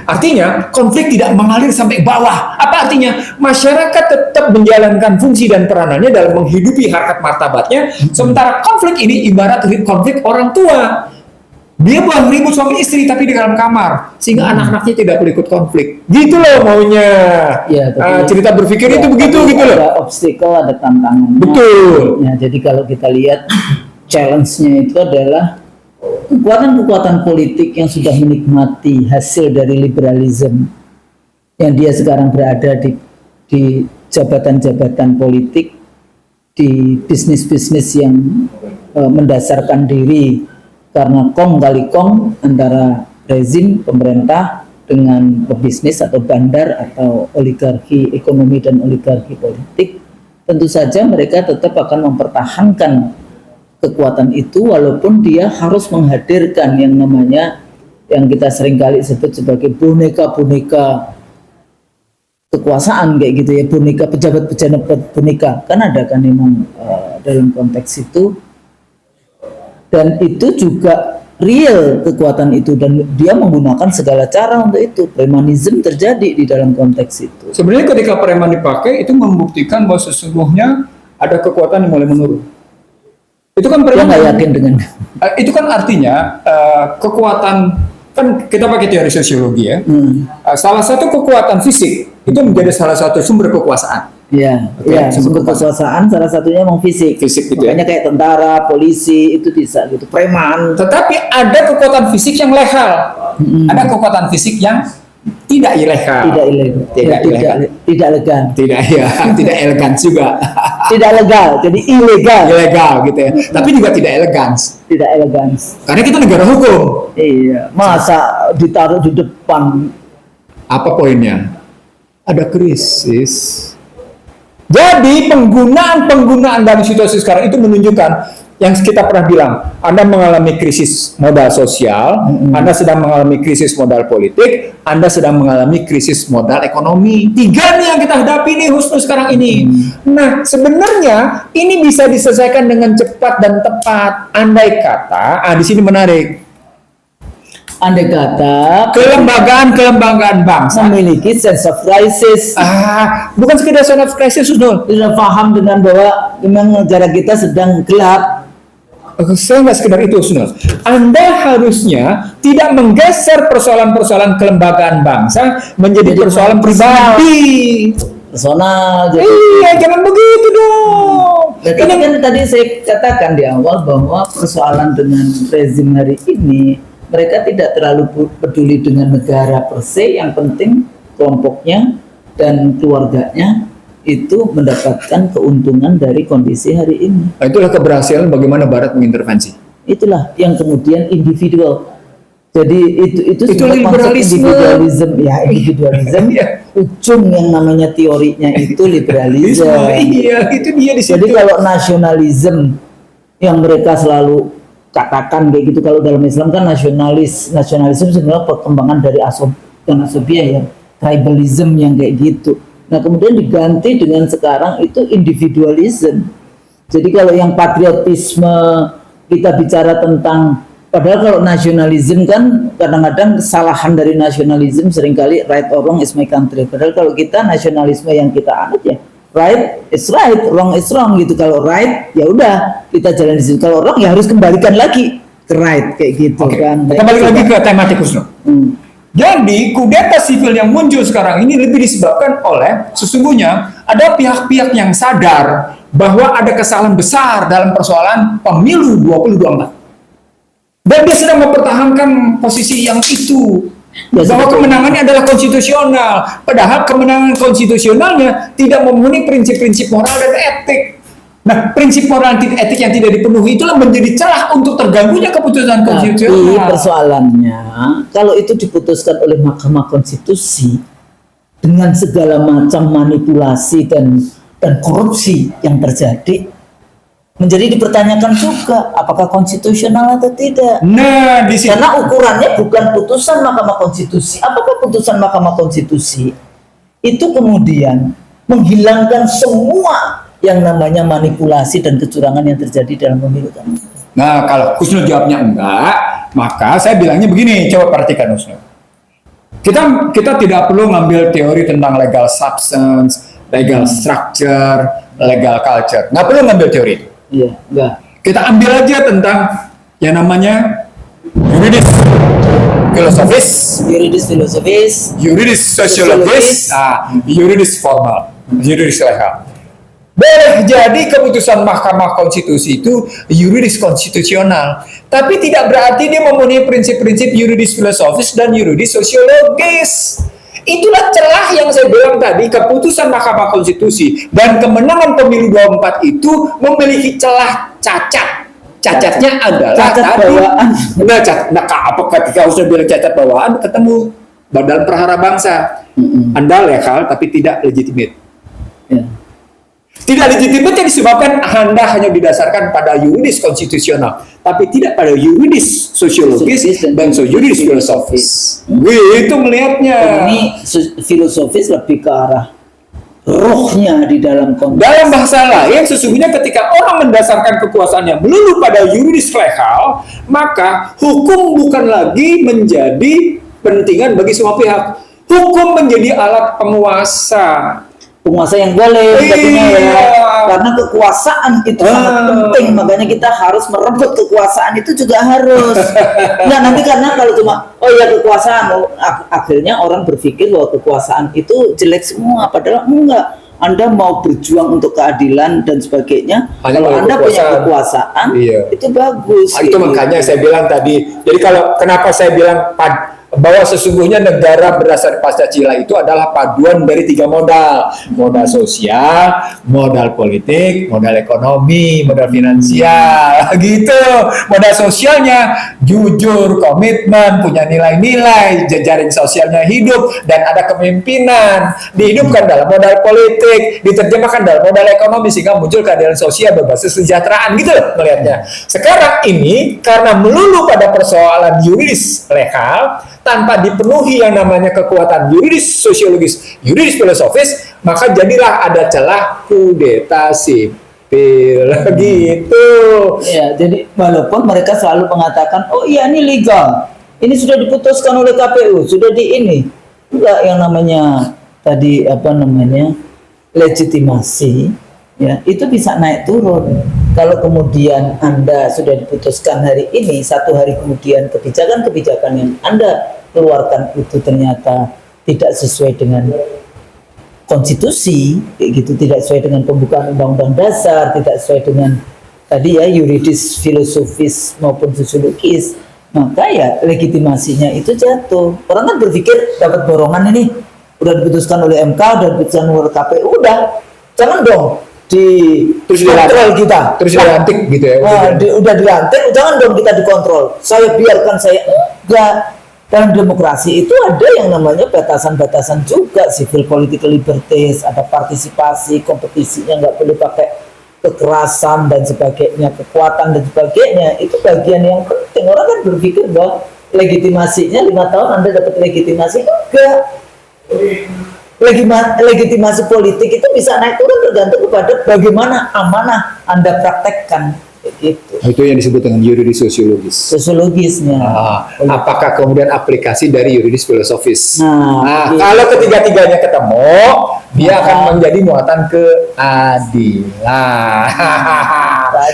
Artinya konflik tidak mengalir sampai bawah. Apa artinya? Masyarakat tetap menjalankan fungsi dan peranannya dalam menghidupi harkat martabatnya. Sementara konflik ini ibarat konflik orang tua. Dia bukan ribut suami istri tapi di dalam kamar, sehingga anak-anaknya tidak boleh ikut konflik. Gitu loh maunya. Ya, tapi, cerita berpikir itu begitu gitu loh. Ada obstacle, ada tantangan. Betul. Ya, jadi kalau kita lihat challenge-nya itu adalah kekuatan-kekuatan politik yang sudah menikmati hasil dari liberalisme, yang dia sekarang berada di jabatan-jabatan politik, di bisnis-bisnis yang mendasarkan diri karena kong kali kong antara rezim pemerintah dengan pebisnis atau bandar atau oligarki ekonomi dan oligarki politik. Tentu saja mereka tetap akan mempertahankan kekuatan itu walaupun dia harus menghadirkan yang namanya, yang kita seringkali sebut sebagai boneka-boneka kekuasaan kayak gitu ya, boneka pejabat-pejabat boneka kan ada kan memang dalam konteks itu, dan itu juga real kekuatan itu dan dia menggunakan segala cara untuk itu. Premanisme terjadi di dalam konteks itu. Sebenarnya ketika preman dipakai itu membuktikan bahwa sesungguhnya ada kekuatan yang mulai menurun. Itu kan Dia nggak yakin dengan itu kan artinya kekuatan, kan kita pakai teori sosiologi ya. Salah satu kekuatan fisik itu menjadi salah satu sumber kekuasaan. ya, Oke, ya sumber sumber kekuasaan salah satunya memang fisik. Fisik gitu ya. Makanya kayak tentara, polisi itu bisa gitu, preman. Tetapi ada kekuatan fisik yang legal, ada kekuatan fisik yang tidak ilegal. Tidak ilegal. Tidak ilegal. Tidak legal. Tidak ya, tidak elegan juga. Tidak legal, jadi ilegal. Ilegal gitu ya. Tapi juga tidak elegan. Tidak elegan. Karena kita negara hukum. Iya, masa ditaruh di depan. Apa poinnya? Ada krisis. Jadi penggunaan dalam situasi sekarang itu menunjukkan yang kita pernah bilang, Anda mengalami krisis modal sosial, Anda sedang mengalami krisis modal politik, Anda sedang mengalami krisis modal ekonomi. Tiga nih yang kita hadapi nih Husnu sekarang ini. Nah, sebenarnya ini bisa diselesaikan dengan cepat dan tepat. Andai kata, di sini menarik. Andai kata Kelembagaan bangsa memiliki sense of crisis, bukan sekedar sense of crisis, Husnul. sudah paham dengan bahwa memang negara kita sedang gelap. Saya nggak sekedar itu, Husnul. Anda harusnya tidak menggeser persoalan-persoalan kelembagaan bangsa menjadi persoalan pribadi. Personal. Jadi, Iya, jangan begitu dong. ya, tapi kan tadi saya katakan di awal bahwa persoalan dengan rezim hari ini, mereka tidak terlalu peduli dengan negara per se, yang penting kelompoknya dan keluarganya itu mendapatkan keuntungan dari kondisi hari ini. Itulah keberhasilan bagaimana Barat mengintervensi. Itulah yang kemudian individual Jadi itu sebenarnya konsep liberalisme. individualism ya, individualism. Iya. Ujung yang namanya teorinya itu liberalisme. Iya, itu dia di situ. Jadi kalau nasionalisme yang mereka selalu katakan kayak gitu, kalau dalam Islam kan nasionalisme sebenarnya perkembangan dari asobia ya, tribalism yang kayak gitu. Nah kemudian diganti dengan sekarang itu individualism. Jadi kalau yang patriotisme kita bicara tentang, padahal kalau nasionalisme kan kadang-kadang kesalahan dari nasionalisme seringkali right or wrong is my country. Padahal kalau kita nasionalisme yang kita anut ya right is right, wrong is wrong gitu. Kalau right ya udah kita jalan di situ. Kalau wrong ya harus kembalikan lagi ke right kayak gitu kan. Kita balik lagi ke tematik Kusno. Jadi kudeta sivil yang muncul sekarang ini lebih disebabkan oleh sesungguhnya ada pihak-pihak yang sadar bahwa ada kesalahan besar dalam persoalan pemilu 2024. Dan dia sedang mempertahankan posisi yang itu. Ya, Bahwa sebetulnya. kemenangannya adalah konstitusional. Padahal kemenangan konstitusionalnya tidak memenuhi prinsip-prinsip moral dan etik. Nah, prinsip moral dan etik yang tidak dipenuhi itulah menjadi celah untuk terganggunya keputusan Tapi konstitusional. persoalannya kalau itu diputuskan oleh Mahkamah Konstitusi dengan segala macam manipulasi dan korupsi yang terjadi, menjadi dipertanyakan juga apakah konstitusional atau tidak. Nah, di sini Karena ukurannya bukan putusan Mahkamah Konstitusi. Apakah putusan Mahkamah Konstitusi itu kemudian menghilangkan semua yang namanya manipulasi dan kecurangan yang terjadi dalam pemilu kan? Nah, kalau Kusno jawabnya enggak, maka saya bilangnya begini, coba perhatikan Kusno. Kita tidak perlu ngambil teori tentang legal substance, legal structure, legal culture. Nggak perlu ngambil teori itu. Iya, enggak. Kita ambil aja tentang yang namanya yuridis filosofis, Yuridis filosofis, yuridis sosiologis, yuridis formal, yuridis legal. Boleh jadi keputusan Mahkamah Konstitusi itu yuridis konstitusional, tapi tidak berarti dia memenuhi prinsip-prinsip yuridis filosofis dan yuridis sosiologis. Itulah celah yang saya bilang tadi, keputusan Mahkamah Konstitusi dan kemenangan pemilu 24 itu memiliki celah cacat. Cacatnya adalah Cacat tadi. bawaan. Apa ketika harus bilang cacat bawaan, ketemu Badan Prahara Bangsa. Anda legal tapi tidak legitimate. ya. Tidak legitimate yang disebabkan Anda hanya didasarkan pada yuridis konstitusional, tapi tidak pada yuridis sosiologis dan yuridis filosofis. Itu melihatnya. Ini filosofis lebih ke arah rohnya di dalam konteks. Dalam bahasa lain, sesungguhnya ketika orang mendasarkan kekuasaannya melulu pada yuridis legal, maka hukum bukan lagi menjadi pentingan bagi semua pihak. Hukum menjadi alat penguasa. Penguasa yang boleh katanya ya. Iya. Karena kekuasaan itu sangat penting, makanya kita harus merebut kekuasaan itu juga harus. Nah nanti karena kalau cuma kekuasaan, akhirnya orang berpikir bahwa kekuasaan itu jelek semua, padahal enggak. Anda mau berjuang untuk keadilan dan sebagainya, Hanya kalau kalau Anda punya kekuasaan, kekuasaan, itu bagus. Itu gitu. makanya saya bilang tadi. Jadi kenapa saya bilang bahwa sesungguhnya negara berdasar Pancasila itu adalah paduan dari 3 modal. Modal sosial, modal politik, modal ekonomi, modal finansial. Gitu. Modal sosialnya jujur, komitmen, punya nilai-nilai, jejaring sosialnya hidup, dan ada kepemimpinan. Dihidupkan dalam modal politik, diterjemahkan dalam modal ekonomi, sehingga muncul keadilan sosial berbasis kesejahteraan. Gitu loh melihatnya. Sekarang ini, karena melulu pada persoalan yuridis legal, tanpa dipenuhi yang namanya kekuatan yuridis sosiologis, yuridis filosofis, maka jadilah ada celah kudeta sipil gitu. Ya, jadi walaupun mereka selalu mengatakan, oh iya ini legal, ini sudah diputuskan oleh KPU, sudah di ini, enggak yang namanya tadi legitimasi, ya itu bisa naik turun. Kalau kemudian Anda sudah diputuskan hari ini, 1 hari kemudian kebijakan-kebijakan yang Anda keluarkan itu ternyata tidak sesuai dengan konstitusi, kayak gitu, tidak sesuai dengan pembukaan undang-undang dasar, tidak sesuai dengan tadi ya yuridis, filosofis maupun sosiologis, maka ya legitimasinya itu jatuh. Orang kan berpikir dapat borongan ini, udah diputuskan oleh MK, udah diputuskan oleh KPU, udah jangan dong Terus kontrol kita. Terus dilantik gitu ya. Udah dilantik, jangan dong kita dikontrol. Saya biarkan saya Enggak. Dalam demokrasi itu ada yang namanya batasan-batasan juga, civil political liberties, ada partisipasi, kompetisinya nggak boleh pakai kekerasan dan sebagainya, kekuatan dan sebagainya. Itu bagian yang penting. Orang kan berpikir bahwa legitimasinya 5 tahun Anda dapat legitimasi, enggak. Legitimasi politik itu bisa naik turun tergantung kepada bagaimana amanah Anda praktekkan. Gitu. Itu yang disebut dengan yuridis sosiologis. Sosiologisnya. Apakah kemudian aplikasi dari yuridis filosofis? Gitu. Kalau ketiga-tiganya ketemu, dia akan menjadi muatan keadilan.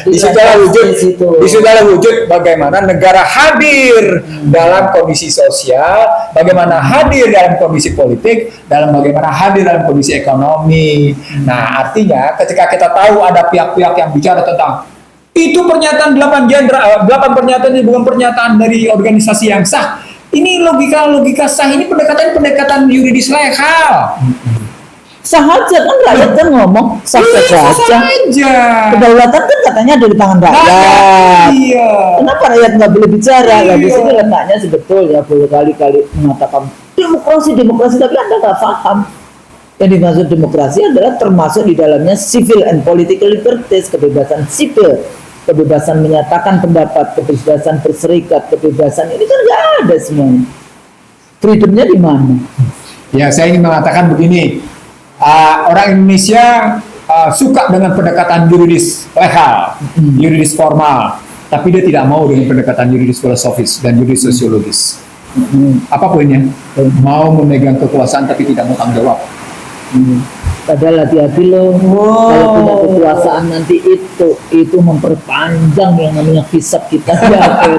Disitulah wujud bagaimana negara hadir dalam kondisi sosial, bagaimana hadir dalam kondisi politik, bagaimana hadir dalam kondisi ekonomi. Nah, artinya ketika kita tahu ada pihak-pihak yang bicara tentang itu pernyataan 8 pernyataan ini bukan pernyataan dari organisasi yang sah. Ini logika sah, ini pendekatan yuridis legal. Sah aja kan, rakyat kan ngomong sah saja. Kedaulatan kan katanya ada di tangan rakyat. Iya. Kenapa rakyat nggak boleh bicara? Iya. Di sini letaknya sebetulnya boleh kali-kali mengatakan demokrasi, tapi Anda nggak paham. Yang dimaksud demokrasi adalah termasuk di dalamnya civil and political liberties, kebebasan sipil, kebebasan menyatakan pendapat, kebebasan berserikat, kebebasan ini kan nggak ada semuanya. Freedomnya di mana? Ya, saya ingin mengatakan begini, orang Indonesia suka dengan pendekatan yuridis legal, yuridis formal, tapi dia tidak mau dengan pendekatan yuridis filosofis dan yuridis sosiologis. Apa poinnya? Mau memegang kekuasaan tapi tidak mau tanggung jawab. Padahal hati-hati loh, kalau punya kekuasaan nanti itu memperpanjang yang namanya hisab kita.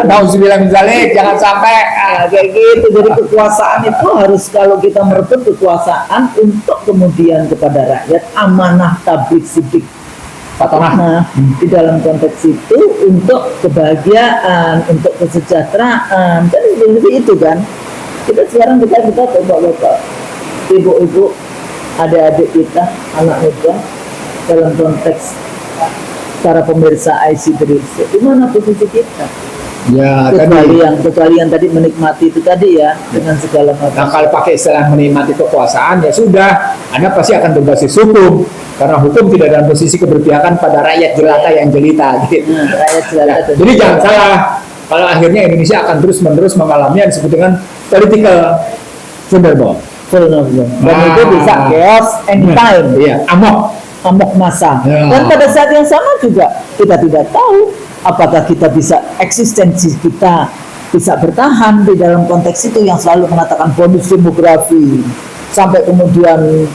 Mau bilang misalnya jangan sampai kayak gitu. Jadi kekuasaan itu harus, kalau kita merebut kekuasaan untuk kemudian kepada rakyat, amanah tabligh sidik. Nah, di dalam konteks itu untuk kebahagiaan, untuk kesejahteraan, kan itu kan. Kita bapak-bapak, ibu-ibu, adik-adik kita, anak muda, dalam konteks para pemirsa IC Berisi, di mana posisi kita? Ya, kecuali yang tadi menikmati itu tadi ya, dengan segala macam. Nah, kalau pakai istilah menikmati kekuasaan, ya sudah, Anda pasti akan berbasis hukum, karena hukum tidak dalam posisi keberpihakan pada rakyat jelata yang jelita. Gitu. Rakyat jelata. Jadi jangan salah, kalau akhirnya Indonesia akan terus-menerus mengalami yang disebut dengan political vulnerable. Dan itu bisa chaos anytime. Iya, amok massa. Dan pada saat yang sama juga kita tidak tahu apakah kita bisa, eksistensi kita bisa bertahan di dalam konteks itu yang selalu mengatakan bonus demografi sampai kemudian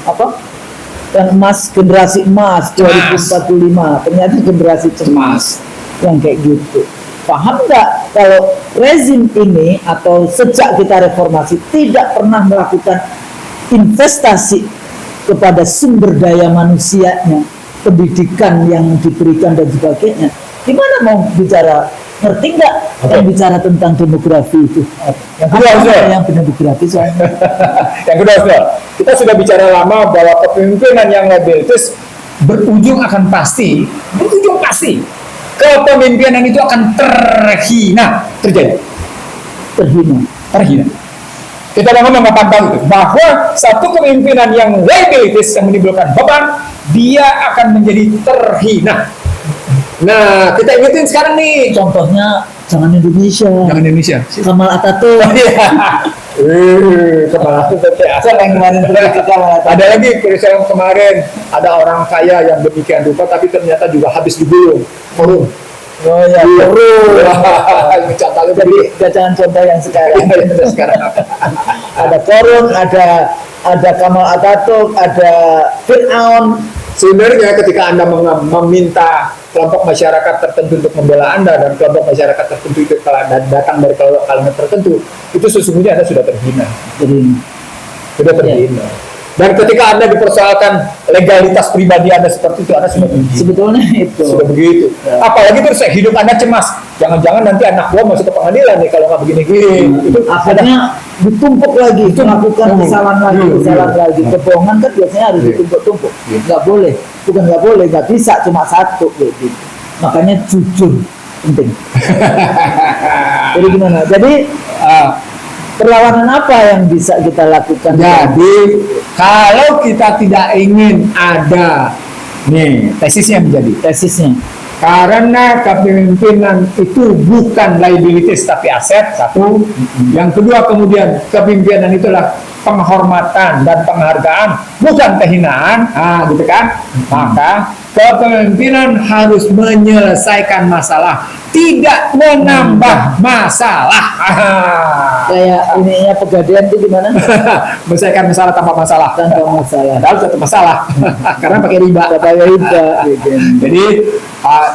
yang generasi emas 2045, ternyata generasi cemas yang kayak gitu. Paham nggak kalau rezim ini atau sejak kita reformasi tidak pernah melakukan investasi kepada sumber daya manusianya, pendidikan yang diberikan dan sebagainya, gimana mau bicara? Ngerti nggak yang bicara tentang demografi itu? Yang kedua, yang demografi soalnya. Yang kedua, kita sudah bicara lama bahwa kepemimpinan yang liabilities berujung pasti kepemimpinan itu akan terjadi. Terhina. Kita ngomong tentang itu, bahwa satu kepemimpinan yang liabilities yang menimbulkan beban, dia akan menjadi terhina. Nah, kita ingetin sekarang nih. Contohnya, jangan Indonesia. Kemal Atatürk. Kemal Atatürk. Asal yang kemarin ada lagi yang kemarin, ada orang kaya yang demikian rupa, tapi ternyata juga habis digulung. Forum. Oh ya, Jadi jangan contoh yang sekarang. Ada Korun, ada Kemal Atatürk, ada Fir'aun. Sebenarnya ketika Anda meminta kelompok masyarakat tertentu untuk membela Anda dan kelompok masyarakat tertentu itu datang dari kalangan tertentu, itu sesungguhnya Anda sudah terhina. Sudah terhina. Dan ketika Anda dipersoalkan legalitas pribadi Anda seperti itu, Anda sudah begitu. Sebetulnya itu. Sudah begitu. Ya. Apalagi terus hidup Anda cemas. Jangan-jangan nanti anak gua masuk ke pengadilan nih kalau nggak begini-gini. Itu akhirnya ditumpuk lagi, melakukan kesalahan lagi. Kebohongan kan biasanya harus ditumpuk-tumpuk. Nggak boleh. Bukan nggak boleh, nggak bisa cuma satu. Gitu. Makanya jujur penting. Jadi gimana? Jadi Perlawanan apa yang bisa kita lakukan? Jadi kalau kita tidak ingin ada, nih tesisnya menjadi, Tesisnya. karena kepemimpinan itu bukan liabilities tapi aset, satu. Yang kedua, kemudian kepemimpinan itulah penghormatan dan penghargaan, bukan kehinaan. Gitu kan? Maka kepemimpinan harus menyelesaikan masalah, tidak menambah masalah. Kayak ininya Pegadaian itu gimana? Menyelesaikan masalah tanpa masalah. Tanpa masalah. Padahal tetap masalah karena pakai riba. Pakai riba. Jadi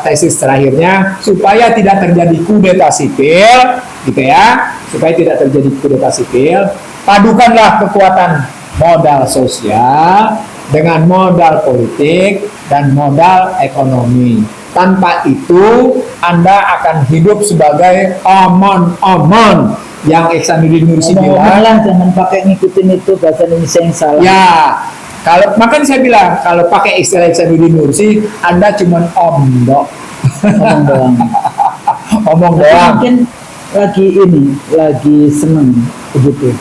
tesis terakhirnya, supaya tidak terjadi kudeta sipil, gitu ya, supaya tidak terjadi kudeta sipil, padukanlah kekuatan modal sosial dengan modal politik dan modal ekonomi. Tanpa itu Anda akan hidup sebagai omon-omon yang Ihsanuddin Nursi bilang. Lah, jangan pakai ngikutin itu bahasa Indonesia yang salah. Ya, kalau makanya saya bilang kalau pakai istilah Ihsanuddin Nursi, Anda cuma omdok. Ngomong doang. Omong Tapi doang. mungkin lagi seneng begitu.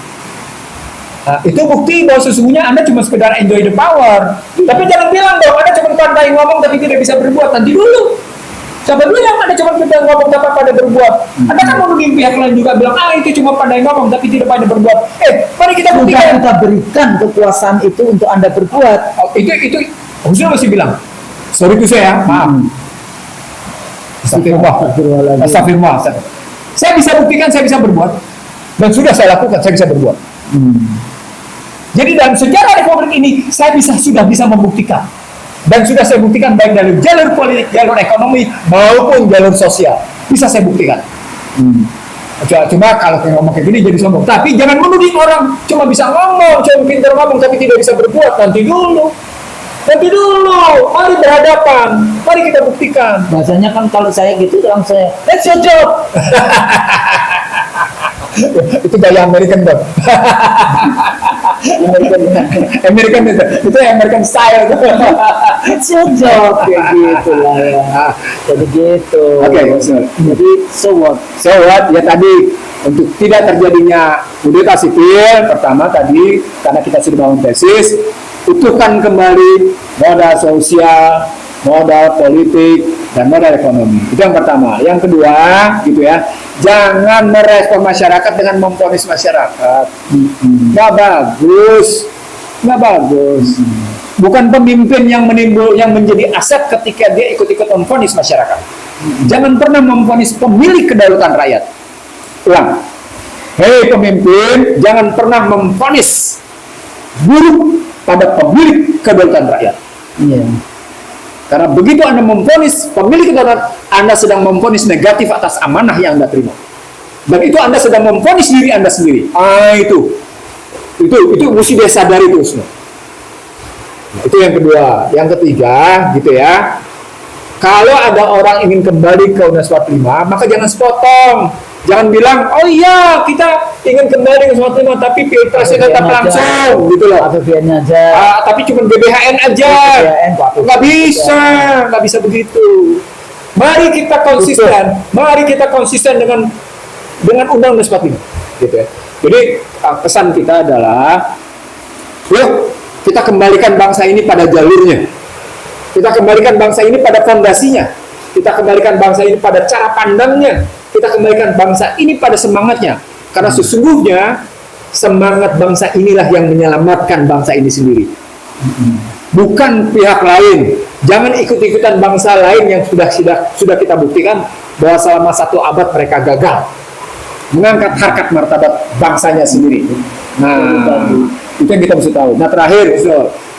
Nah, itu bukti bahwa sesungguhnya Anda cuma sekedar enjoy the power. Tapi jangan bilang dong Anda cuma pandai ngomong tapi tidak bisa berbuat. Nanti dulu. Siapa bilang Anda cuma pandai ngomong tapi pandai berbuat? Anda kan mau nuding pihak lain juga bilang, itu cuma pandai ngomong tapi tidak pandai berbuat. Mari kita Sudah buktikan. kita berikan kekuasaan itu untuk Anda berbuat. Itu Husnul masih bilang, sorry itu saya, maaf. Astagfirullahaladzim. Astagfirullah. Saya bisa buktikan, saya bisa berbuat. Dan sudah saya lakukan, saya bisa berbuat. Jadi dalam sejarah Republik ini, sudah bisa membuktikan. Dan sudah saya buktikan baik dari jalur politik, jalur ekonomi, maupun jalur sosial. Bisa saya buktikan. Cuma kalau ngomong kayak gini jadi sombong. Tapi jangan menuding orang cuma bisa ngomong, cuma pintar ngomong tapi tidak bisa berbuat. Nanti dulu, mari berhadapan, mari kita buktikan. Bahasanya kan kalau saya gitu, orang saya, let's your job. Itu gaya American dong. American itu American style. Let's your job, kayak gitu lah ya. Jadi gitu. Oke, Jadi so what? Ya tadi untuk tidak terjadinya kudeta sipil, pertama tadi karena kita sudah bangun tesis, utuhkan kembali modal sosial, modal politik, dan modal ekonomi. Itu yang pertama. Yang kedua, gitu ya, jangan merespon masyarakat dengan memvonis masyarakat. Nggak bagus. Bukan pemimpin yang menjadi aset ketika dia ikut-ikut memvonis masyarakat. Jangan pernah memvonis pemilik kedaulatan rakyat. Ulang. Hei pemimpin, jangan pernah memvonis buruk pada pemilik kedaulatan rakyat. Iya. Karena begitu Anda memvonis pemilik kedaulatan, Anda sedang memvonis negatif atas amanah yang Anda terima. Dan itu Anda sedang memvonis diri Anda sendiri. Itu mesti dia sadari itu semua. Nah, itu yang kedua. Yang ketiga, gitu ya. Kalau ada orang ingin kembali ke UNES 45, maka jangan sepotong. Jangan bilang, oh iya kita ingin kembali ke 45, tapi pilpresnya tetap langsung, gitu loh. APBN aja. Tapi cuma GBHN aja. Nggak bisa begitu. Mari kita konsisten dengan Undang-Undang 45, gitu ya. Jadi pesan kita adalah, yuk kita kembalikan bangsa ini pada jalurnya. Kita kembalikan bangsa ini pada fondasinya. Kita kembalikan bangsa ini pada cara pandangnya. Kita kembalikan bangsa ini pada semangatnya. Karena sesungguhnya semangat bangsa inilah yang menyelamatkan bangsa ini sendiri. Bukan pihak lain. Jangan ikut-ikutan bangsa lain yang sudah kita buktikan bahwa selama 1 abad mereka gagal mengangkat harkat martabat bangsanya sendiri. Nah, itu yang kita mesti tahu. Nah, terakhir,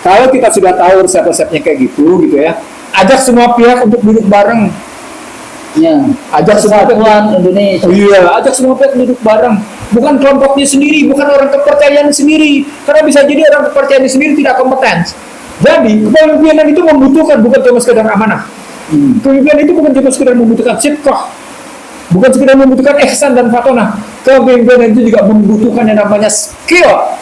kalau kita sudah tahu resep-resepnya kayak gitu ya, ajak semua pihak untuk duduk bareng. Ya. Ajak semua Persatuan Indonesia. Iya, ajak semua pihak duduk bareng. Bukan kelompoknya sendiri, bukan orang kepercayaan sendiri. Karena bisa jadi orang kepercayaan sendiri tidak kompeten. Jadi, kepemimpinan itu membutuhkan bukan cuma sekedar amanah. Kepemimpinan itu bukan cuma sekedar membutuhkan sidqah. Bukan sekedar membutuhkan ihsan dan fatonah. Kepemimpinan itu juga membutuhkan yang namanya skill,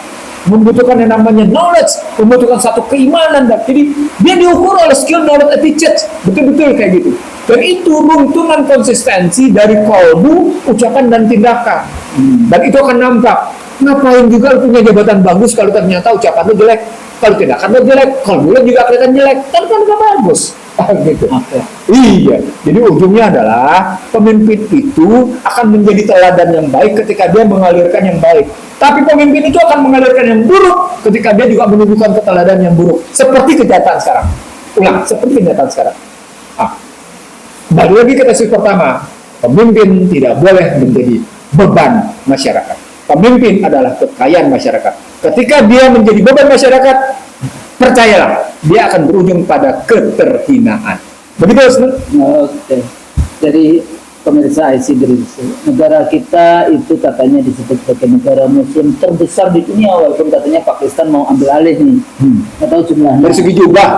membutuhkan yang namanya knowledge, membutuhkan satu keimanan. Jadi dia diukur oleh kalau skill knowledge attitude betul-betul kayak gitu. Dan itu runtunan konsistensi dari kalbu, ucapan dan tindakan. Dan itu akan nampak. Ngapain juga lu punya jabatan bagus kalau ternyata ucapan lu jelek, kalau tindakan lu jelek, kalbu lu juga kelihatan jelek, kan gak bagus. Gitu. Iya, jadi ujungnya adalah pemimpin itu akan menjadi teladan yang baik ketika dia mengalirkan yang baik. Tapi pemimpin itu akan mengalirkan yang buruk ketika dia juga menunjukkan keteladanan yang buruk. Seperti kenyataan sekarang. Ulang, seperti kenyataan sekarang. Balik lagi ke tesis pertama, pemimpin tidak boleh menjadi beban masyarakat. Pemimpin adalah kekayaan masyarakat. Ketika dia menjadi beban masyarakat, percayalah, dia akan berujung pada keterhinaan. Begitu, Osman? Oke. Jadi pemirsa IC Gerisu, negara kita itu katanya disebut sebagai negara muslim terbesar di dunia, walaupun katanya Pakistan mau ambil alih nih. Nggak tahu jumlahnya. Dari segi jumlah.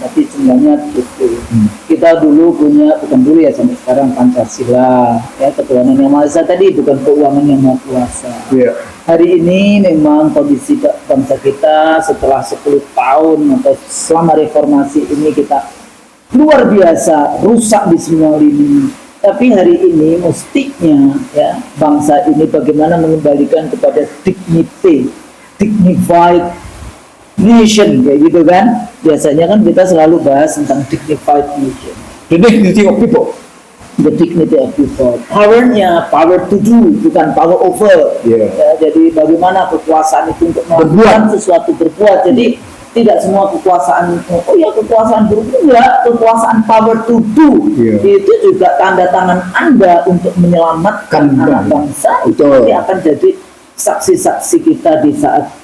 Tapi jumlahnya cukup. Kita dulu punya, bukan dulu ya sampai sekarang, Pancasila, ya, ketuhanan yang Maha Esa tadi, bukan keuangan yang Maha Kuasa. Yeah. Hari ini memang kondisi bangsa kita setelah 10 tahun atau selama reformasi ini kita luar biasa rusak di semua lini. Tapi hari ini mestinya ya bangsa ini bagaimana mengembalikan kepada dignity, dignified nation kayak gitu kan. Biasanya kan kita selalu bahas tentang dignified nation. The dignity of people. The dignity of people. Power-nya, power to do, bukan power over. Yeah. Ya, jadi bagaimana kekuasaan itu untuk melakukan sesuatu, berbuat. Jadi tidak semua kekuasaan, oh ya kekuasaan berbuat, kekuasaan power to do. Yeah. Itu juga tanda tangan Anda untuk menyelamatkan anak bangsa. Itu akan jadi saksi-saksi kita di saat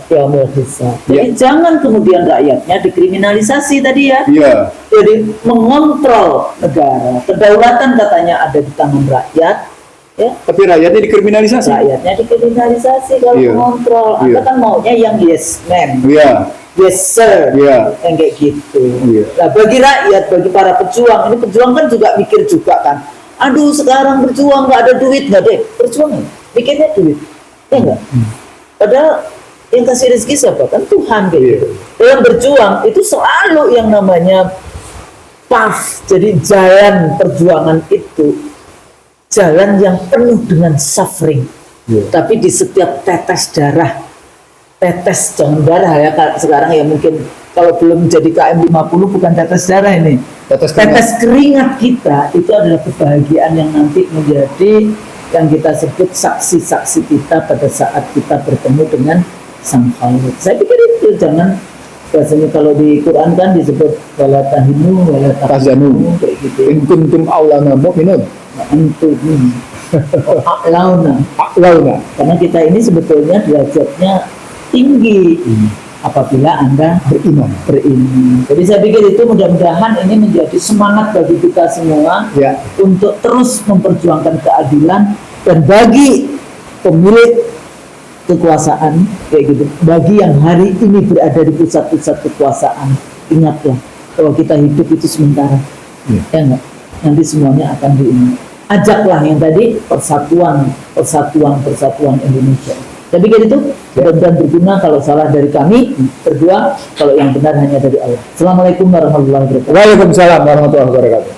Yaumul Hisab. Jadi jangan kemudian rakyatnya dikriminalisasi tadi ya. Yeah. Jadi mengontrol negara, kedaulatan katanya ada di tangan rakyat, ya. Tapi rakyatnya dikriminalisasi. Rakyatnya dikriminalisasi kalau mengontrol. Anda kan maunya yang yes man, yes sir, yang kayak gitu. Nah bagi rakyat, bagi para pejuang, ini pejuang kan juga mikir juga kan. Aduh sekarang berjuang nggak ada duit, nggak deh. Berjuang mikirnya duit, ya nggak? Padahal yang kasih rezeki siapa? Kan Tuhan kayak gitu. Yang berjuang itu selalu yang namanya path. Jadi jalan perjuangan itu jalan yang penuh dengan suffering. Tapi di setiap tetes darah, tetes jangan darah ya sekarang ya, mungkin kalau belum jadi KM 50 bukan tetes darah ini. Tetes keringat kita itu adalah kebahagiaan yang nanti menjadi yang kita sebut saksi-saksi kita pada saat kita bertemu dengan Sang Khalik. Saya pikir itu jangan, biasanya kalau di Quran kan disebut wala tahinu wala tahzanu kayak gitu. In kuntum awlana mu'minun. Antum a'launa. Karena kita ini sebetulnya derajatnya tinggi apabila Anda beriman. Jadi saya pikir itu mudah-mudahan ini menjadi semangat bagi kita semua untuk terus memperjuangkan keadilan, dan bagi pemilik kekuasaan kayak gitu, bagi yang hari ini berada di pusat-pusat kekuasaan, ingatlah bahwa kita hidup itu sementara, ya enggak? Nanti semuanya akan diingat. Ajaklah yang tadi persatuan Indonesia. Saya pikir itu mudah-mudahan berguna. Kalau salah dari kami berdua, kalau yang benar hanya dari Allah. Assalamualaikum warahmatullahi wabarakatuh. Waalaikumsalam warahmatullahi wabarakatuh.